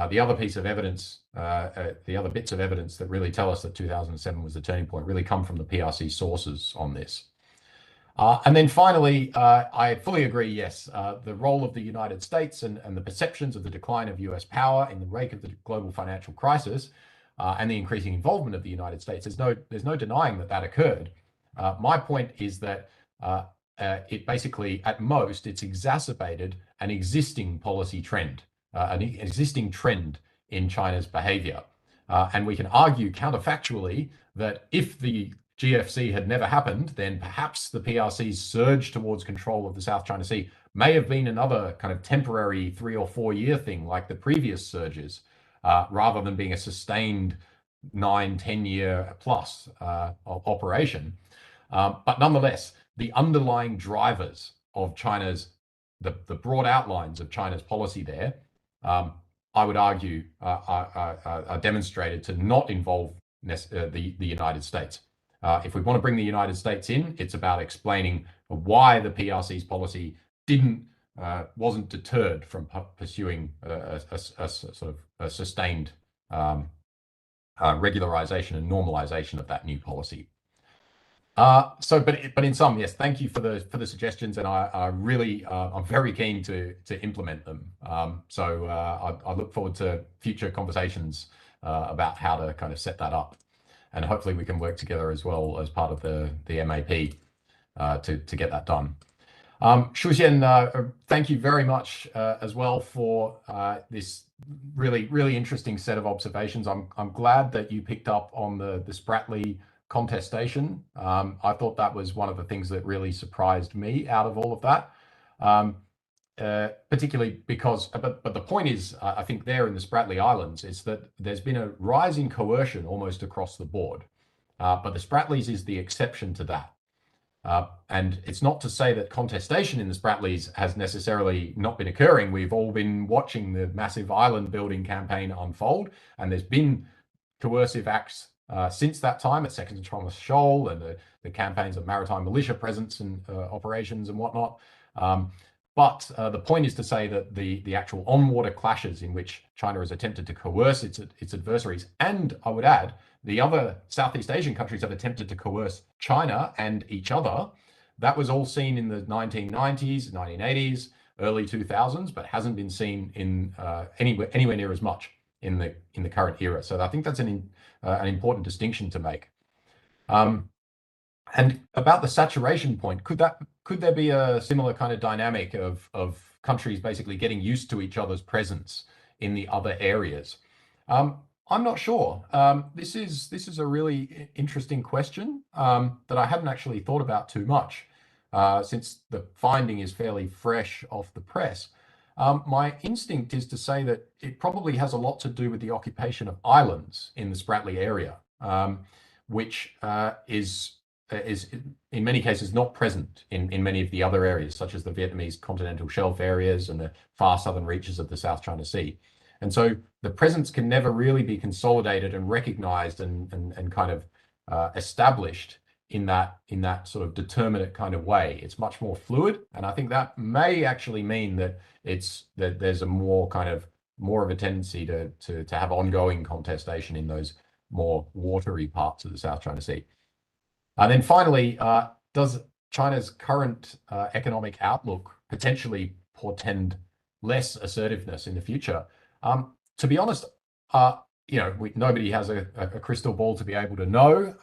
The other piece of evidence, the other bits of evidence that really tell us that 2007 was the turning point really come from the PRC sources on this. And then finally, I fully agree, yes, the role of the United States and the perceptions of the decline of US power in the wake of the global financial crisis and the increasing involvement of the United States, there's no denying that occurred. My point is that it basically, at most, it's exacerbated an existing policy trend, an existing trend in China's behavior. And we can argue counterfactually that if the GFC had never happened, then perhaps the PRC's surge towards control of the South China Sea may have been another kind of temporary 3 or 4 year thing like the previous surges, rather than being a sustained 9-10 year plus operation. But nonetheless, the underlying drivers of China's, the broad outlines of China's policy there, I would argue are demonstrated to not involve the United States. If we want to bring the United States in, it's about explaining why the PRC's policy wasn't deterred from pursuing a sort of a sustained regularization and normalization of that new policy. But in sum, yes, thank you for the suggestions, and I'm very keen to implement them. So I look forward to future conversations about how to kind of set that up, and hopefully we can work together as well as part of the MAP to get that done. Shuxian, thank you very much as well for this really interesting set of observations. I'm glad that you picked up on the Spratly contestation. I thought that was one of the things that really surprised me out of all of that, particularly because, but the point is, I think there in the Spratly Islands, is that there's been a rise in coercion almost across the board, but the Spratlys is the exception to that. And it's not to say that contestation in the Spratlys has necessarily not been occurring. We've all been watching the massive island building campaign unfold, and there's been coercive acts since that time at Second and Thomas Shoal, and the campaigns of maritime militia presence and operations and whatnot. But the point is to say that the actual on-water clashes in which China has attempted to coerce its adversaries, and I would add, the other Southeast Asian countries have attempted to coerce China and each other. That was all seen in the 1990s, 1980s, early 2000s, but hasn't been seen in anywhere near as much in the current era. So I think that's an important distinction to make. And about the saturation point, could there be a similar kind of dynamic of countries basically getting used to each other's presence in the other areas? I'm not sure. This is a really interesting question that I hadn't actually thought about too much, since the finding is fairly fresh off the press. my instinct is to say that it probably has a lot to do with the occupation of islands in the Spratly area, which is in many cases not present in many of the other areas, such as the Vietnamese continental shelf areas and the far southern reaches of the South China Sea. And so the presence can never really be consolidated and recognized and kind of established in that sort of determinate kind of way. It's much more fluid, and I think that may actually mean that there's a more of a tendency to have ongoing contestation in those more watery parts of the South China Sea. And then finally, does China's current economic outlook potentially portend less assertiveness in the future? To be honest, nobody has a crystal ball to be able to know.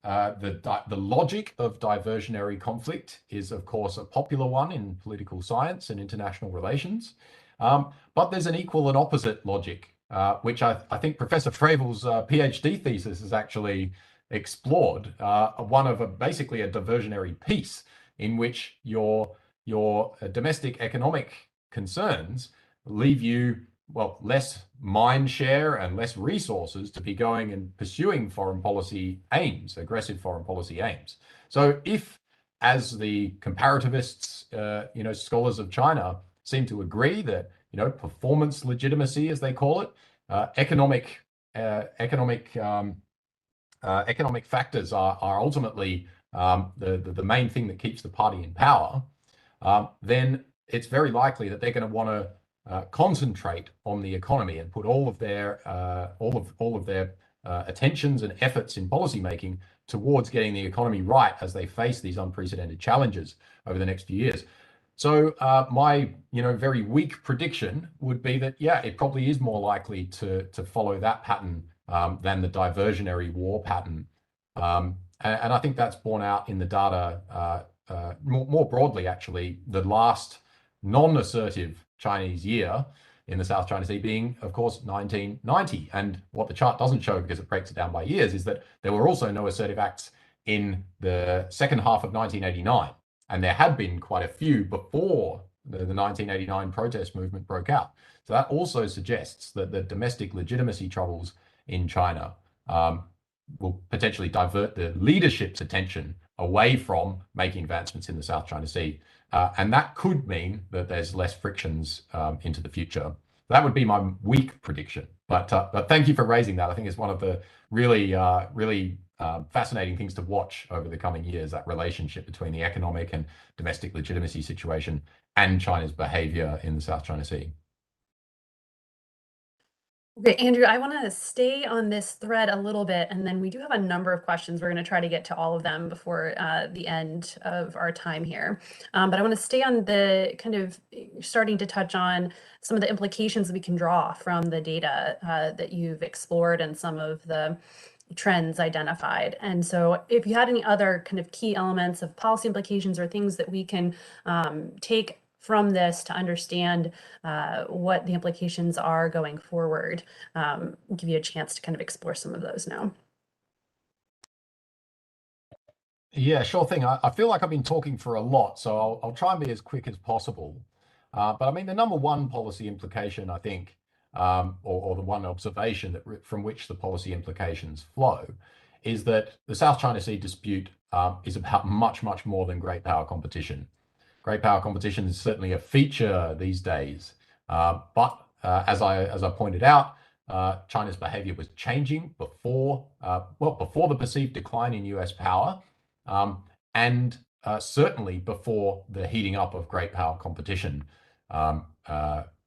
The logic of diversionary conflict is, of course, a popular one in political science and international relations. But there's an equal and opposite logic, which I think Professor Fravel's PhD thesis has actually explored, one of basically a diversionary peace in which your domestic economic concerns leave you, well, less mind share and less resources to be going and pursuing foreign policy aims, aggressive foreign policy aims. So if, as the comparativists, scholars of China seem to agree that, performance legitimacy, as they call it, economic factors are ultimately the main thing that keeps the party in power, then it's very likely that they're going to want to concentrate on the economy and put all of their attentions and efforts in policymaking towards getting the economy right as they face these unprecedented challenges over the next few years. So my very weak prediction would be that it probably is more likely to follow that pattern than the diversionary war pattern, and I think that's borne out in the data more broadly. Actually, the last non-assertive Chinese year in the South China Sea being, of course, 1990. And what the chart doesn't show, because it breaks it down by years, is that there were also no assertive acts in the second half of 1989. And there had been quite a few before the 1989 protest movement broke out. So that also suggests that the domestic legitimacy troubles in China will potentially divert the leadership's attention away from making advancements in the South China Sea. And that could mean that there's less frictions into the future. That would be my weak prediction. But thank you for raising that. I think it's one of the really fascinating things to watch over the coming years, that relationship between the economic and domestic legitimacy situation and China's behavior in the South China Sea. Okay, Andrew, I want to stay on this thread a little bit, and then we do have a number of questions. We're going to try to get to all of them before the end of our time here. But I want to stay on the kind of starting to touch on some of the implications we can draw from the data that you've explored and some of the trends identified. And so if you had any other kind of key elements of policy implications or things that we can take from this to understand what the implications are going forward, give you a chance to kind of explore some of those now. Yeah, sure thing. I feel like I've been talking for a lot, so I'll try and be as quick as possible. But I mean, the number one policy implication, I think, or the one observation from which the policy implications flow, is that the South China Sea dispute is about much, much more than great power competition. Great power competition is certainly a feature these days, but as I pointed out, China's behavior was changing before the perceived decline in US power, and certainly before the heating up of great power competition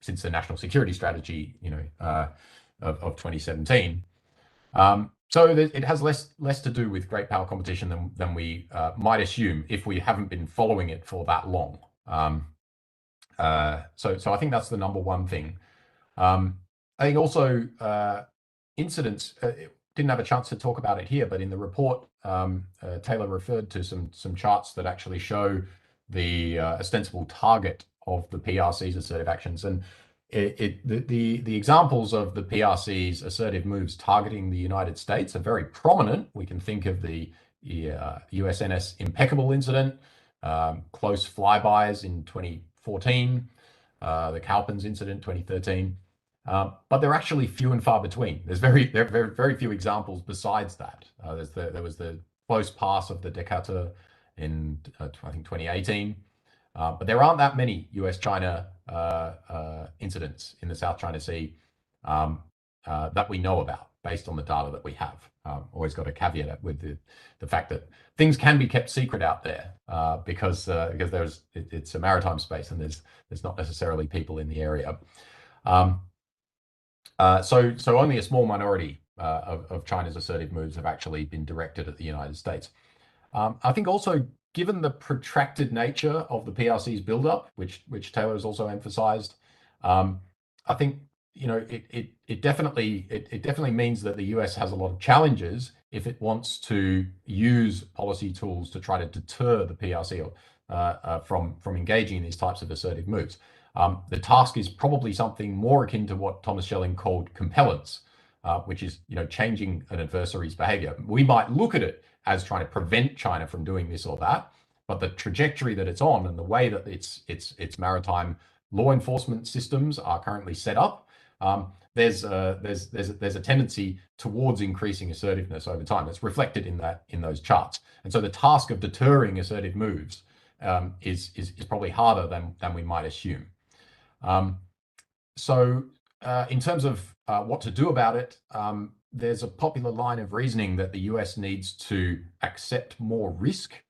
since the national security strategy, of 2017. So it has less to do with great power competition than we might assume if we haven't been following it for that long. So I think that's the number one thing. I think also incidents, didn't have a chance to talk about it here, but in the report, Taylor referred to some charts that actually show the ostensible target of the PRC's assertive actions. And the examples of the PRC's assertive moves targeting the United States are very prominent. We can think of the USNS Impeccable incident, close flybys in 2014, the Cowpens incident, 2013. But they're actually few and far between. There are very few examples besides that. There was the close pass of the Decatur in I think 2018, but there aren't that many US-China incidents in the South China Sea that we know about based on the data that we have. Always got to caveat it with the fact that things can be kept secret out there because it's a maritime space and there's not necessarily people in the area. So only a small minority of China's assertive moves have actually been directed at the United States. I think also, given the protracted nature of the PRC's buildup, which Taylor has also emphasized, I think it definitely means that the US has a lot of challenges if it wants to use policy tools to try to deter the PRC from engaging in these types of assertive moves. The task is probably something more akin to what Thomas Schelling called compellence, which is changing an adversary's behavior. We might look at it as trying to prevent China from doing this or that, but the trajectory that it's on and the way that its maritime law enforcement systems are currently set up, there's a tendency towards increasing assertiveness over time. It's reflected in those charts. And so the task of deterring assertive moves is probably harder than we might assume. So in terms of what to do about it, there's a popular line of reasoning that the US needs to accept more risk.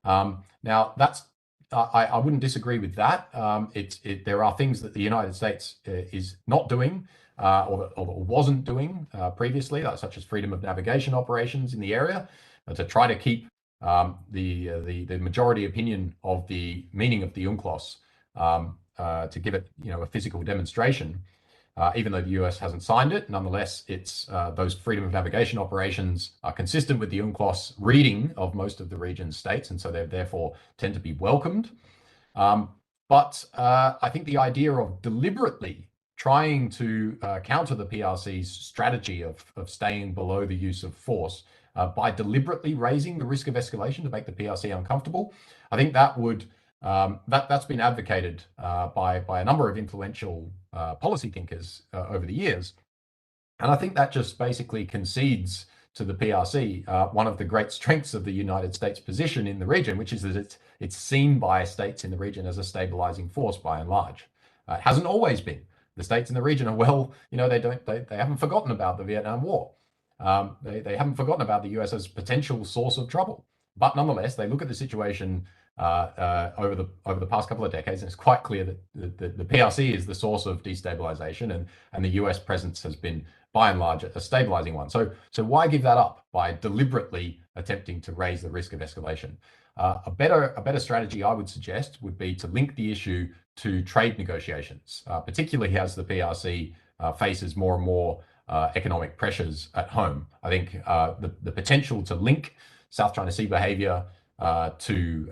Now, that's I wouldn't disagree with that. There are things that the United States is not doing or wasn't doing previously, such as freedom of navigation operations in the area, to try to keep the majority opinion of the meaning of the UNCLOS, to give it a physical demonstration. Even though the US hasn't signed it, nonetheless, those freedom of navigation operations are consistent with the UNCLOS reading of most of the region's states, and so they therefore tend to be welcomed. But I think the idea of deliberately trying to counter the PRC's strategy of staying below the use of force by deliberately raising the risk of escalation to make the PRC uncomfortable, I think that would that's been advocated by a number of influential policy thinkers over the years. And I think that just basically concedes to the PRC one of the great strengths of the United States position in the region, which is that it's seen by states in the region as a stabilizing force by and large. It hasn't always been. The states in the region are they haven't forgotten about the Vietnam War. They haven't forgotten about the US as potential source of trouble. But nonetheless, they look at the situation over the past couple of decades, and it's quite clear that the PRC is the source of destabilization, and the US presence has been, by and large, a stabilizing one. So why give that up by deliberately attempting to raise the risk of escalation? A better strategy, I would suggest, would be to link the issue to trade negotiations, particularly as the PRC faces more and more economic pressures at home. I think the potential to link South China Sea behavior to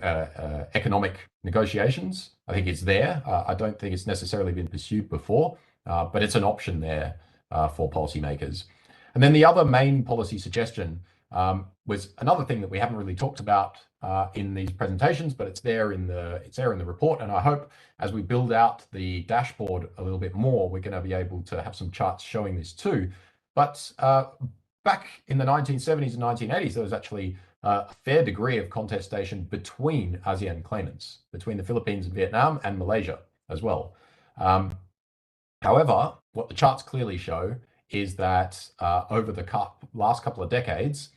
economic negotiations, I think it's there. I don't think it's necessarily been pursued before, but it's an option there for policymakers. And then the other main policy suggestion was another thing that we haven't really talked about in these presentations, but it's there in the report. And I hope as we build out the dashboard a little bit more, we're going to be able to have some charts showing this too. But back in the 1970s and 1980s, there was actually a fair degree of contestation between ASEAN claimants, between the Philippines and Vietnam and Malaysia as well. However, what the charts clearly show is that over the last couple of decades,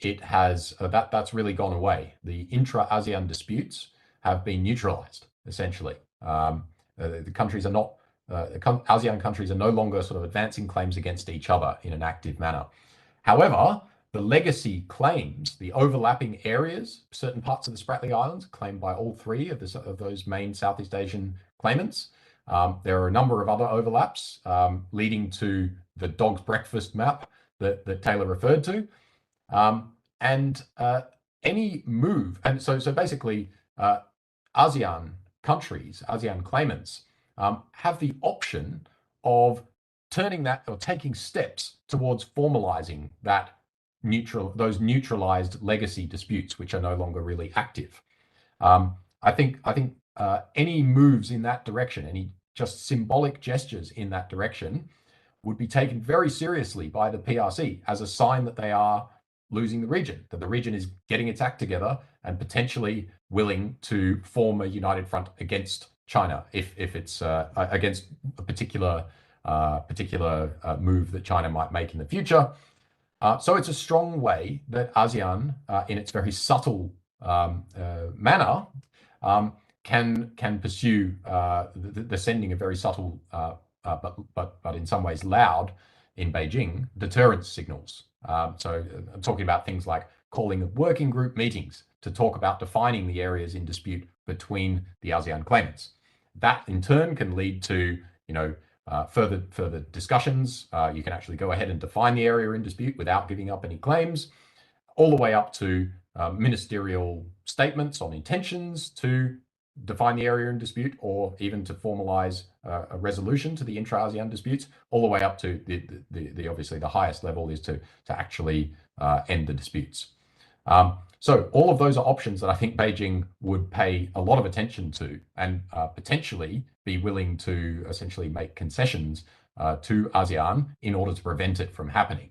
it has that's really gone away. The intra-ASEAN disputes have been neutralized, essentially. The countries are not ASEAN countries are no longer sort of advancing claims against each other in an active manner. However, the legacy claims, the overlapping areas, certain parts of the Spratly Islands claimed by all three of those main Southeast Asian claimants. There are a number of other overlaps leading to the dog's breakfast map that Taylor referred to. And any move, and so basically ASEAN countries, ASEAN claimants have the option of turning that or taking steps towards formalizing those neutralized legacy disputes, which are no longer really active. I think any moves in that direction, any just symbolic gestures in that direction would be taken very seriously by the PRC as a sign that they are losing the region, that the region is getting its act together and potentially willing to form a united front against China if it's against a particular move that China might make in the future. So it's a strong way that ASEAN, in its very subtle manner, can pursue the sending of very subtle, but in some ways loud, in Beijing, deterrence signals. So I'm talking about things like calling of working group meetings to talk about defining the areas in dispute between the ASEAN claimants. That in turn can lead to, further discussions. You can actually go ahead and define the area in dispute without giving up any claims, all the way up to ministerial statements on intentions to define the area in dispute, or even to formalize a resolution to the intra-ASEAN disputes, all the way up to the obviously the highest level is to actually end the disputes. So all of those are options that I think Beijing would pay a lot of attention to, and potentially be willing to essentially make concessions to ASEAN in order to prevent it from happening.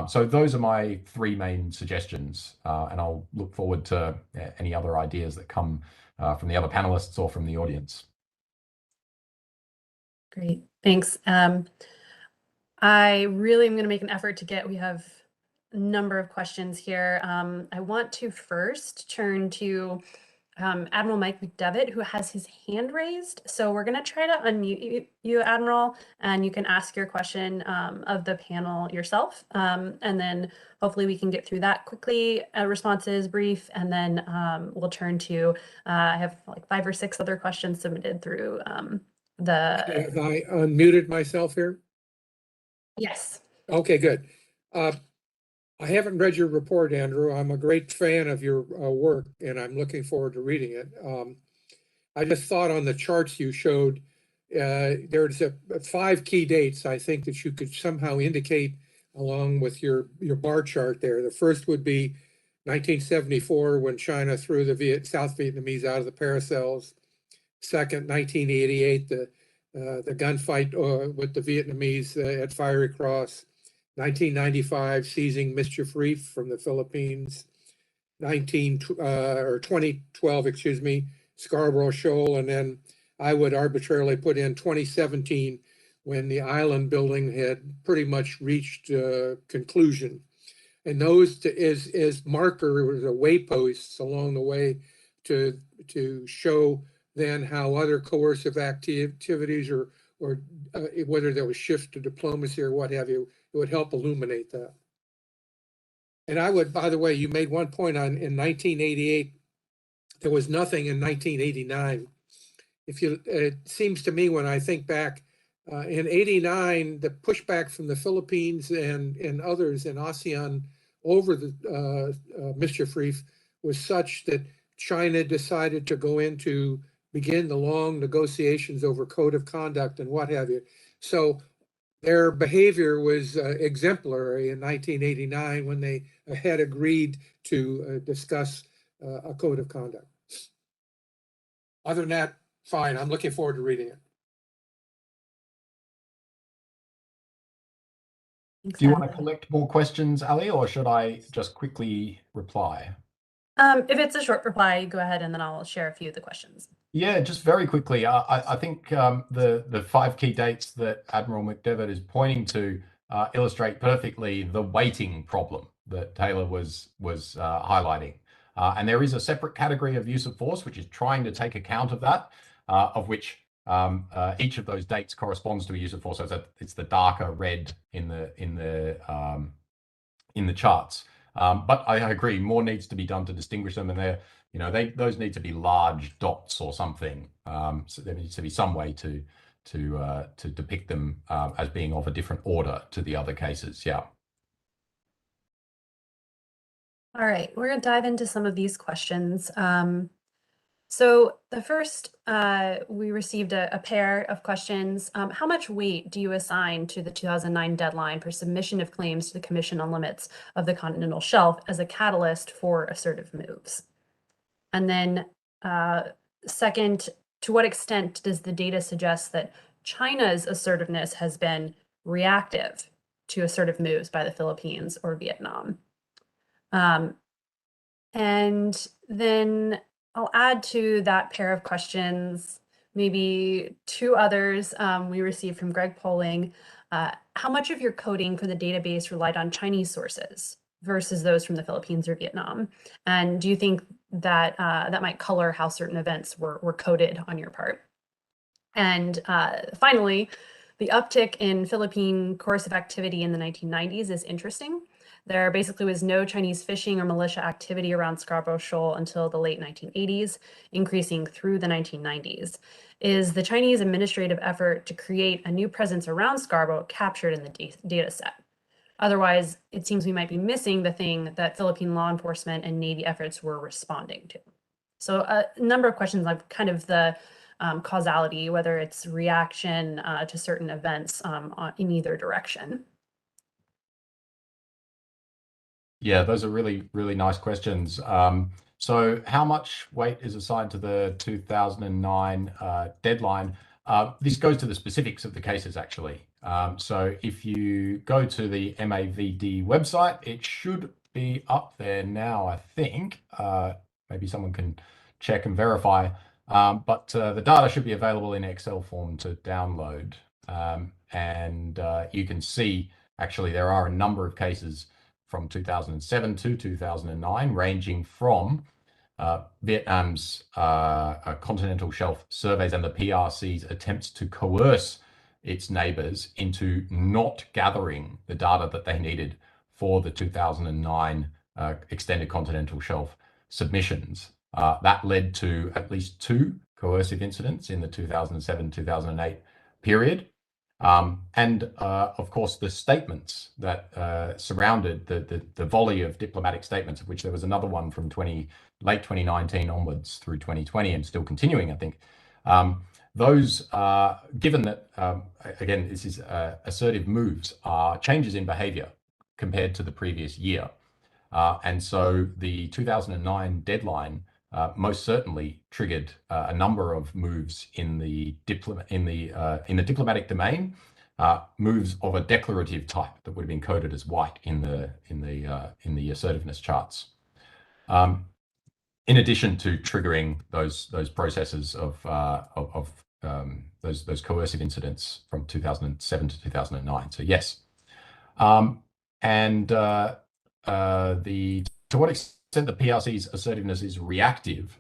So those are my three main suggestions, and I'll look forward to any other ideas that come from the other panelists or from the audience. Great, thanks. I really am going to make an effort to we have a number of questions here. I want to first turn to Admiral Mike McDevitt, who has his hand raised. So we're going to try to unmute you, Admiral, and you can ask your question of the panel yourself. And then hopefully we can get through that quickly, responses brief, and then we'll turn to, I have like 5 or 6 other questions submitted through the... Have I unmuted myself here? Yes. Okay, good. I haven't read your report, Andrew. I'm a great fan of your work, and I'm looking forward to reading it. I just thought on the charts you showed, there's 5 key dates I think that you could somehow indicate along with your bar chart there. The first would be 1974, when China threw the South Vietnamese out of the Paracels. Second, 1988, the gunfight with the Vietnamese at Fiery Cross. 1995, seizing Mischief Reef from the Philippines. 2012, excuse me, Scarborough Shoal, and then I would arbitrarily put in 2017, when the island building had pretty much reached conclusion. And those as markers or wayposts along the way to show then how other coercive activities or whether there was shift to diplomacy or what have you, it would help illuminate that. And I would, by the way, you made one point on in 1988, there was nothing in 1989. It seems to me when I think back, in 89, the pushback from the Philippines and others in ASEAN over the Mischief Reef was such that China decided to begin the long negotiations over code of conduct and what have you. So their behavior was exemplary in 1989 when they had agreed to discuss a code of conduct. Other than that, fine. I'm looking forward to reading it. Do you want to collect more questions, Ali, or should I just quickly reply? If it's a short reply, go ahead, and then I'll share a few of the questions. Yeah, just very quickly. I think the 5 key dates that Admiral McDevitt is pointing to illustrate perfectly the weighting problem that Taylor was highlighting. And there is a separate category of use of force which is trying to take account of that, of which each of those dates corresponds to a use of force. So it's the darker red in the charts. But I agree, more needs to be done to distinguish them, and those need to be large dots or something. So there needs to be some way to depict them as being of a different order to the other cases. Yeah. All right, we're going to dive into some of these questions. So the first, we received a pair of questions. How much weight do you assign to the 2009 deadline for submission of claims to the Commission on Limits of the Continental Shelf as a catalyst for assertive moves? And then second, to what extent does the data suggest that China's assertiveness has been reactive to assertive moves by the Philippines or Vietnam? And then I'll add to that pair of questions maybe two others we received from Greg Poling. How much of your coding for the database relied on Chinese sources versus those from the Philippines or Vietnam? And do you think that that might color how certain events were coded on your part? And finally, the uptick in Philippine coercive activity in the 1990s is interesting. There basically was no Chinese fishing or militia activity around Scarborough Shoal until the late 1980s, increasing through the 1990s. Is the Chinese administrative effort to create a new presence around Scarborough captured in the data set? Otherwise, it seems we might be missing the thing that Philippine law enforcement and Navy efforts were responding to. So a number of questions on kind of the causality, whether it's reaction to certain events in either direction. Yeah, those are really, really nice questions. So how much weight is assigned to the 2009 deadline? This goes to the specifics of the cases, actually. So if you go to the MAVD website, it should be up there now, I think. Maybe someone can check and verify. But the data should be available in Excel form to download. And you can see, actually, there are a number of cases from 2007 to 2009, ranging from Vietnam's continental shelf surveys and the PRC's attempts to coerce its neighbors into not gathering the data that they needed for the 2009 extended continental shelf submissions. That led to at least 2 coercive incidents in the 2007-2008 period. And of course, the statements that surrounded the volley of diplomatic statements, of which there was another one from late 2019 onwards through 2020 and still continuing, I think. Those, given that, again, this is assertive moves, are changes in behavior compared to the previous year. And so the 2009 deadline most certainly triggered a number of moves in the diplomatic domain, moves of a declarative type that would have been coded as white in the assertiveness charts. In addition to triggering those processes of those coercive incidents from 2007 to 2009. So yes, to what extent the PRC's assertiveness is reactive?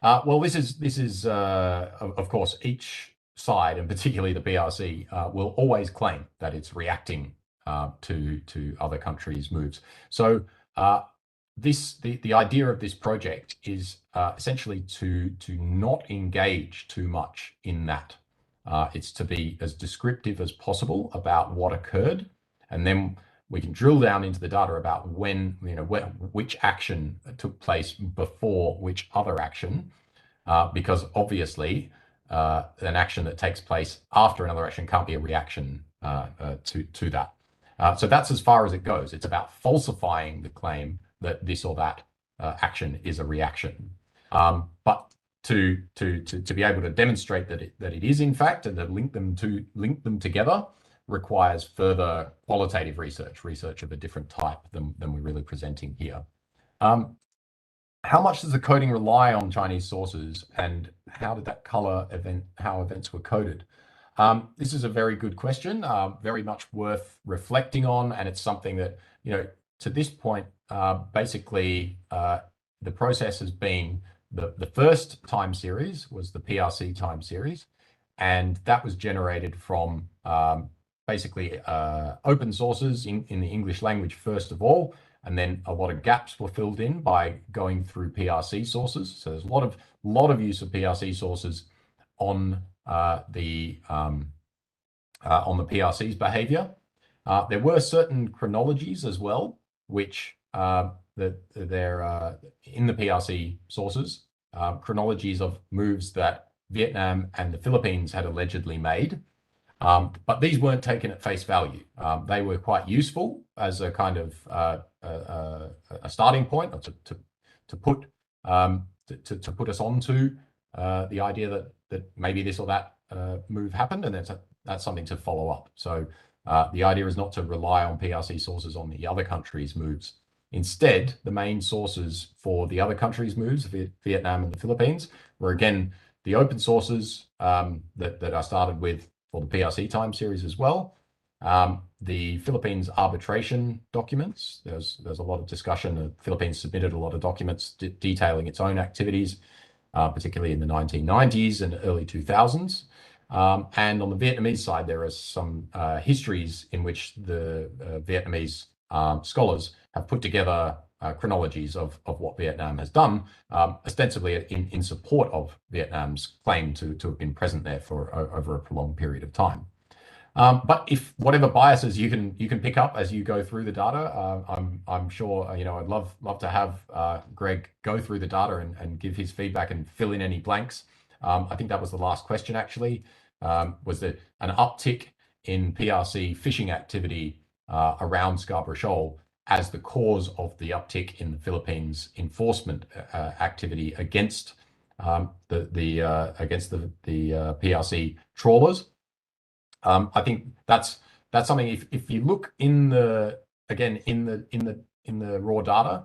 Well, this is of course, each side, and particularly the PRC, will always claim that it's reacting to other countries' moves. So the idea of this project is essentially to not engage too much in that. It's to be as descriptive as possible about what occurred, and then we can drill down into the data about which action took place before which other action, because obviously an action that takes place after another action can't be a reaction to that. So that's as far as it goes. It's about falsifying the claim that this or that action is a reaction. But to be able to demonstrate that it is in fact, and to link them together, requires further qualitative research of a different type than we're really presenting here. How much does the coding rely on Chinese sources, and how did that color how events were coded? This is a very good question, very much worth reflecting on, and it's something that, to this point, basically the process has been the first time series was the PRC time series, and that was generated from basically open sources in the English language first of all, and then a lot of gaps were filled in by going through PRC sources. So there's a lot of use of PRC sources on the PRC's behavior. There were certain chronologies as well, which they're in the PRC sources, chronologies of moves that Vietnam and the Philippines had allegedly made. But these weren't taken at face value. They were quite useful as a kind of a starting point, or to put us onto the idea that that maybe this or that move happened, and that's something to follow up. So the idea is not to rely on PRC sources on the other countries' moves. Instead, the main sources for the other countries' moves, Vietnam and the Philippines, were again the open sources that I started with for the PRC time series as well. The Philippines arbitration documents, there's a lot of discussion. The Philippines submitted a lot of documents detailing its own activities, particularly in the 1990s and early 2000s. And on the Vietnamese side, there are some histories in which the Vietnamese scholars have put together chronologies of what Vietnam has done, ostensibly in support of Vietnam's claim to have been present there for over a prolonged period of time. But if whatever biases you can pick up as you go through the data, I'm sure I'd love to have Greg go through the data and give his feedback and fill in any blanks. I think that was the last question actually. Was there an uptick in PRC fishing activity around Scarborough Shoal as the cause of the uptick in the Philippines enforcement activity against the PRC trawlers? I think that's something. If you look in the raw data,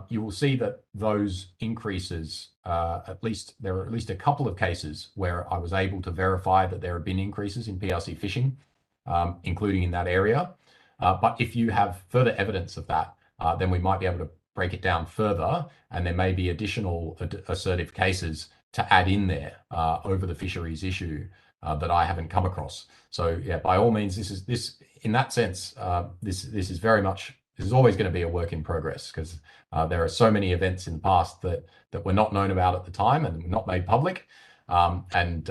you will see that those increases, there are at least a couple of cases where I was able to verify that there have been increases in PRC fishing, including in that area. But if you have further evidence of that, then we might be able to break it down further, and there may be additional assertive cases to add in there over the fisheries issue that I haven't come across. So yeah, by all means, this in that sense, this is always going to be a work in progress, because there are so many events in the past that were not known about at the time and not made public, and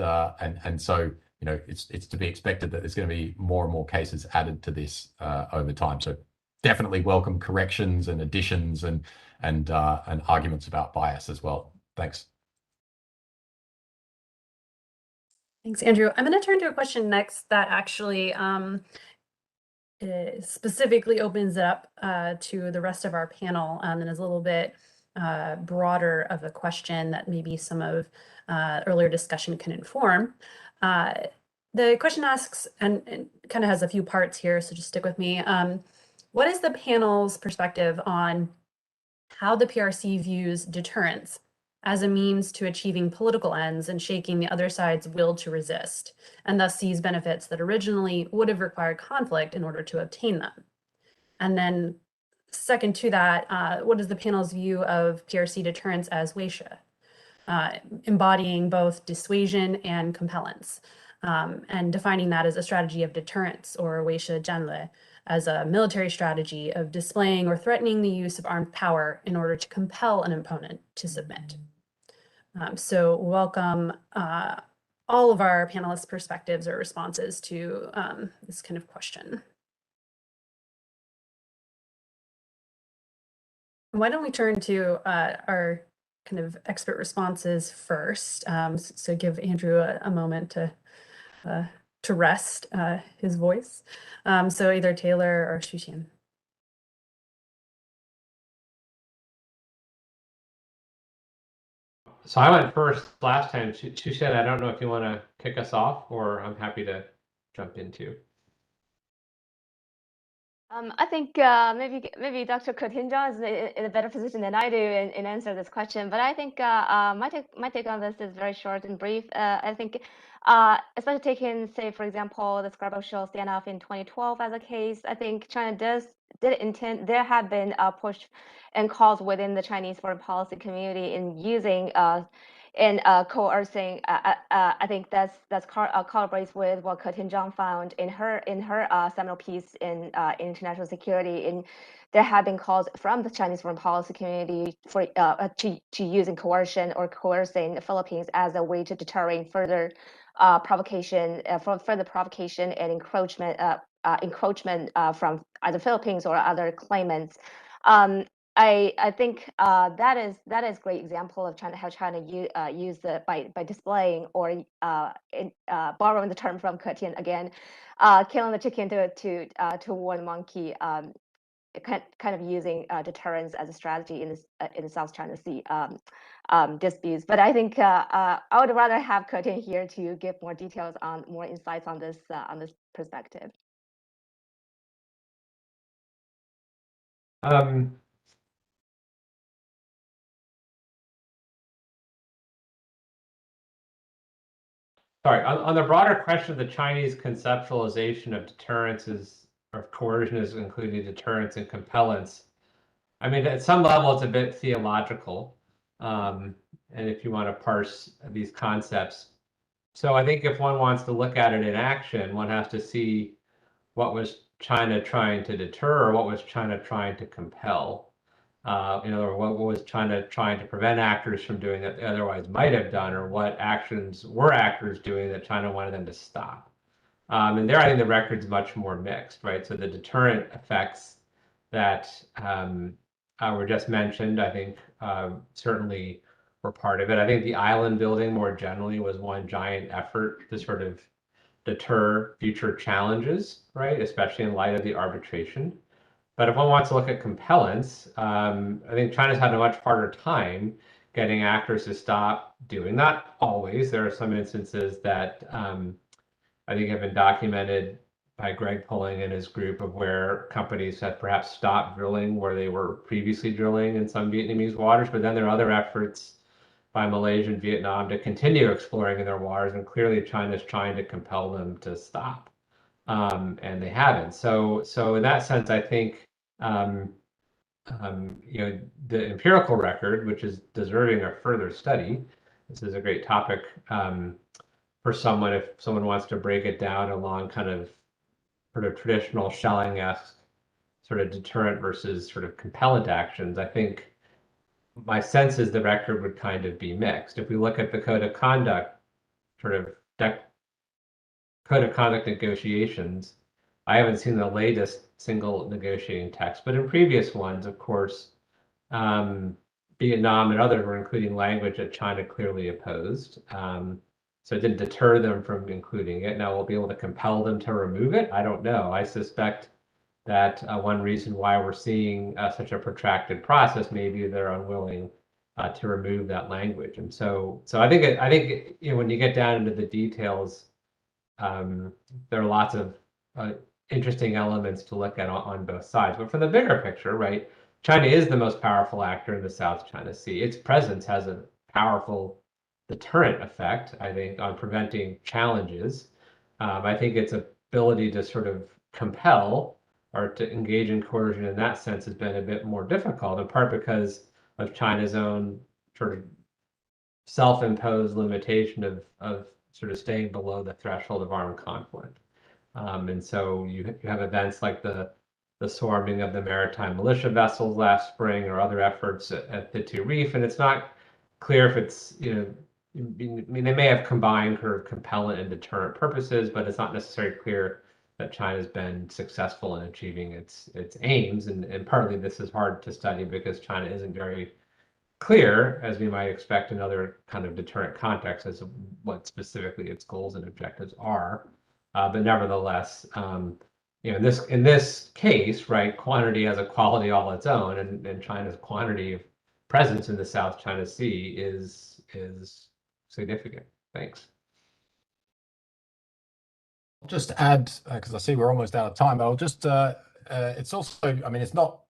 so it's to be expected that there's going to be more and more cases added to this over time. So definitely welcome corrections and additions and arguments about bias as well. Thanks. Thanks, Andrew. I'm going to turn to a question next that actually specifically opens it up to the rest of our panel, and is a little bit broader of a question that maybe some of earlier discussion can inform. The question asks, and kind of has a few parts here, so just stick with me. What is the panel's perspective on how the PRC views deterrence as a means to achieving political ends and shaking the other side's will to resist, and thus seize benefits that originally would have required conflict in order to obtain them? And then second to that, what is the panel's view of PRC deterrence as weisha, embodying both dissuasion and compellence, and defining that as a strategy of deterrence, or weisha janle, as a military strategy of displaying or threatening the use of armed power in order to compel an opponent to submit. So welcome all of our panelists' perspectives or responses to this kind of question. Why don't we turn to our kind of expert responses first? So give Andrew a moment to rest his voice. So either Taylor or Shuxian. So I went first last time. Shuxian, I don't know if you want to kick us off, or I'm happy to jump into. I think maybe Dr. Cotinjon is in a better position than I do in answer this question. But I think my take on this is very short and brief. I think, especially taking, say, for example, the Scarborough Shoal standoff in 2012 as a case, I think China did intend. There have been push and calls within the Chinese foreign policy community in using coercing. I think that's corroborates with what Cotinjon found in her seminal piece in international security. And there have been calls from the Chinese foreign policy community for to using coercion or coercing the Philippines as a way to deterring further provocation and encroachment from either Philippines or other claimants. I think that is great example of how China use by displaying or borrowing the term from Cotinjon again, killing the chicken to warn the monkey. kind of using deterrence as a strategy in the South China Sea disputes. But I think I would rather have Contestation here to give more details on more insights on this perspective. Sorry, on the broader question of the Chinese conceptualization of deterrence or coercion as including deterrence and compellence, I mean, at some level, it's a bit theological, and if you want to parse these concepts. So I think if one wants to look at it in action, one has to see what was China trying to deter or what was China trying to compel. In other words, what was China trying to prevent actors from doing that they otherwise might have done, or what actions were actors doing that China wanted them to stop? And there, I think the record's much more mixed, right? So the deterrent effects that were just mentioned, I think certainly were part of it. I think the island building more generally was one giant effort to sort of deter future challenges, right? Especially in light of the arbitration. But if one wants to look at compellence, I think China's had a much harder time getting actors to stop doing. Not always. There are some instances that I think have been documented by Greg Pulling and his group of where companies have perhaps stopped drilling where they were previously drilling in some Vietnamese waters. But then there are other efforts by Malaysia and Vietnam to continue exploring in their waters, and clearly China's trying to compel them to stop. And they haven't. So in that sense, I think the empirical record, which is deserving of further study, this is a great topic for someone if someone wants to break it down along kind of sort of traditional Schelling-esque sort of deterrent versus sort of compellent actions. I think my sense is the record would kind of be mixed. If we look at the code of conduct, sort of code of conduct negotiations, I haven't seen the latest single negotiating text, but in previous ones, of course, Vietnam and others were including language that China clearly opposed. So it didn't deter them from including it. Now we'll be able to compel them to remove it. I don't know. I suspect that one reason why we're seeing such a protracted process, maybe they're unwilling to remove that language. And so I think when you get down into the details, there are lots of interesting elements to look at on both sides. But for the bigger picture, right, China is the most powerful actor in the South China Sea. Its presence has a powerful deterrent effect, I think, on preventing challenges. I think its ability to sort of compel or to engage in coercion in that sense has been a bit more difficult, in part because of China's own sort of self-imposed limitation of sort of staying below the threshold of armed conflict. And so you have events like the swarming of the maritime militia vessels last spring or other efforts at Thitu Reef, and it's not clear if it's, I mean, they may have combined sort of compellent and deterrent purposes, but it's not necessarily clear that China's been successful in achieving its aims. And partly this is hard to study because China isn't very clear, as we might expect in other kind of deterrent contexts, as to what specifically its goals and objectives are. But nevertheless, in this case, right, quantity has a quality all its own, and China's quantity of presence in the South China Sea is significant. Thanks. I'll just add, because I see we're almost out of time, but I'll just, it's also, I mean, it's not,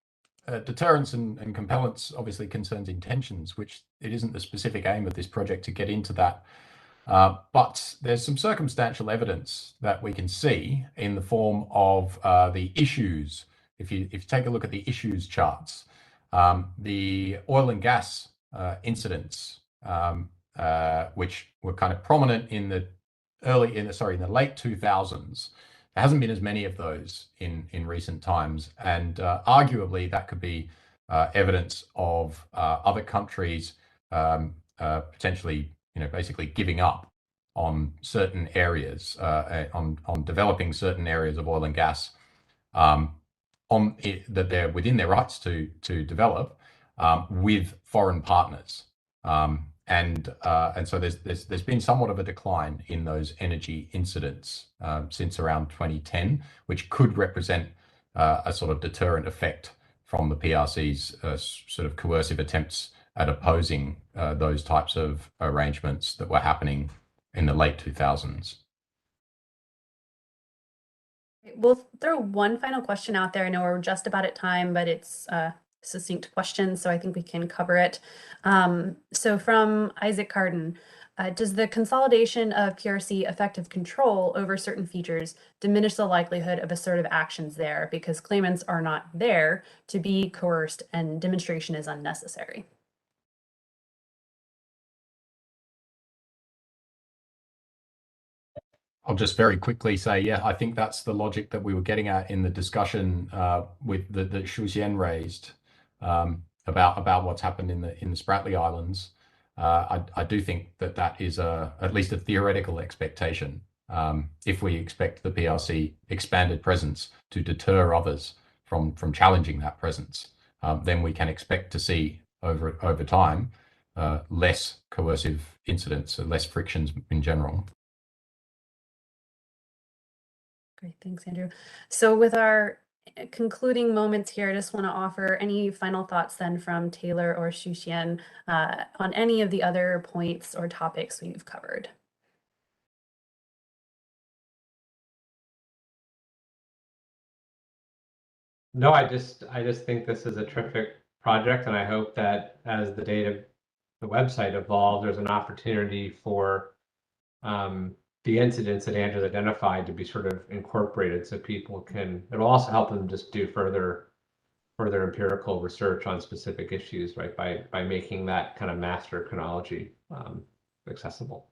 deterrence and compellence obviously concerns intentions, which it isn't the specific aim of this project to get into that. But there's some circumstantial evidence that we can see in the form of the issues. If you take a look at the issues charts, the oil and gas incidents, which were kind of prominent in the late 2000s. There hasn't been as many of those in recent times, and arguably that could be evidence of other countries potentially, basically giving up on certain areas, on developing certain areas of oil and gas, that they're within their rights to develop with foreign partners. And so there's been somewhat of a decline in those energy incidents since around 2010, which could represent a sort of deterrent effect from the PRC's sort of coercive attempts at opposing those types of arrangements that were happening in the late 2000s. We'll throw one final question out there. I know we're just about at time, but it's a succinct question, so I think we can cover it. So from Isaac Carden, does the consolidation of PRC effective control over certain features diminish the likelihood of assertive actions there because claimants are not there to be coerced and demonstration is unnecessary? I'll just very quickly say, yeah, I think that's the logic that we were getting at in the discussion with that Shuxian raised about what's happened in the Spratly Islands. I do think that is at least a theoretical expectation. If we expect the PRC expanded presence to deter others from challenging that presence, then we can expect to see over time less coercive incidents, less frictions in general. Great, thanks, Andrew. So with our concluding moments here, I just want to offer any final thoughts then from Taylor or Shuxian on any of the other points or topics we've covered. No, I just think this is a terrific project, and I hope that as the website evolves, there's an opportunity for the incidents that Andrew identified to be sort of incorporated so people can, it'll also help them just do further empirical research on specific issues, right? By making that kind of master chronology accessible.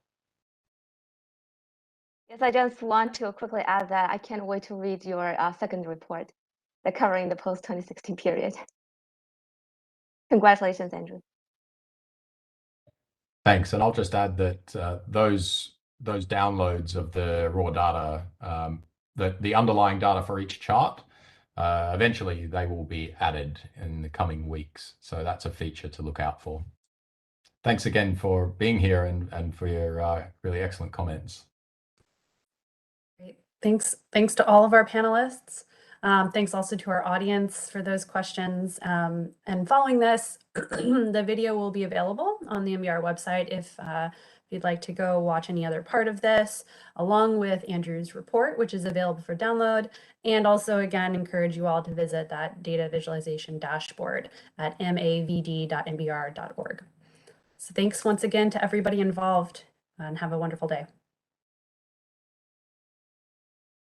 Yes, I just want to quickly add that I can't wait to read your second report, the covering the post-2016 period. Congratulations, Andrew. Thanks, and I'll just add that those downloads of the raw data, the underlying data for each chart, eventually they will be added in the coming weeks. So that's a feature to look out for. Thanks again for being here and for your really excellent comments. Great. Thanks to all of our panelists. Thanks also to our audience for those questions. And following this, the video will be available on the NBR website if you'd like to go watch any other part of this, along with Andrew's report, which is available for download. And also, again, encourage you all to visit that data visualization dashboard at mavd.nbr.org. So thanks once again to everybody involved, and have a wonderful day.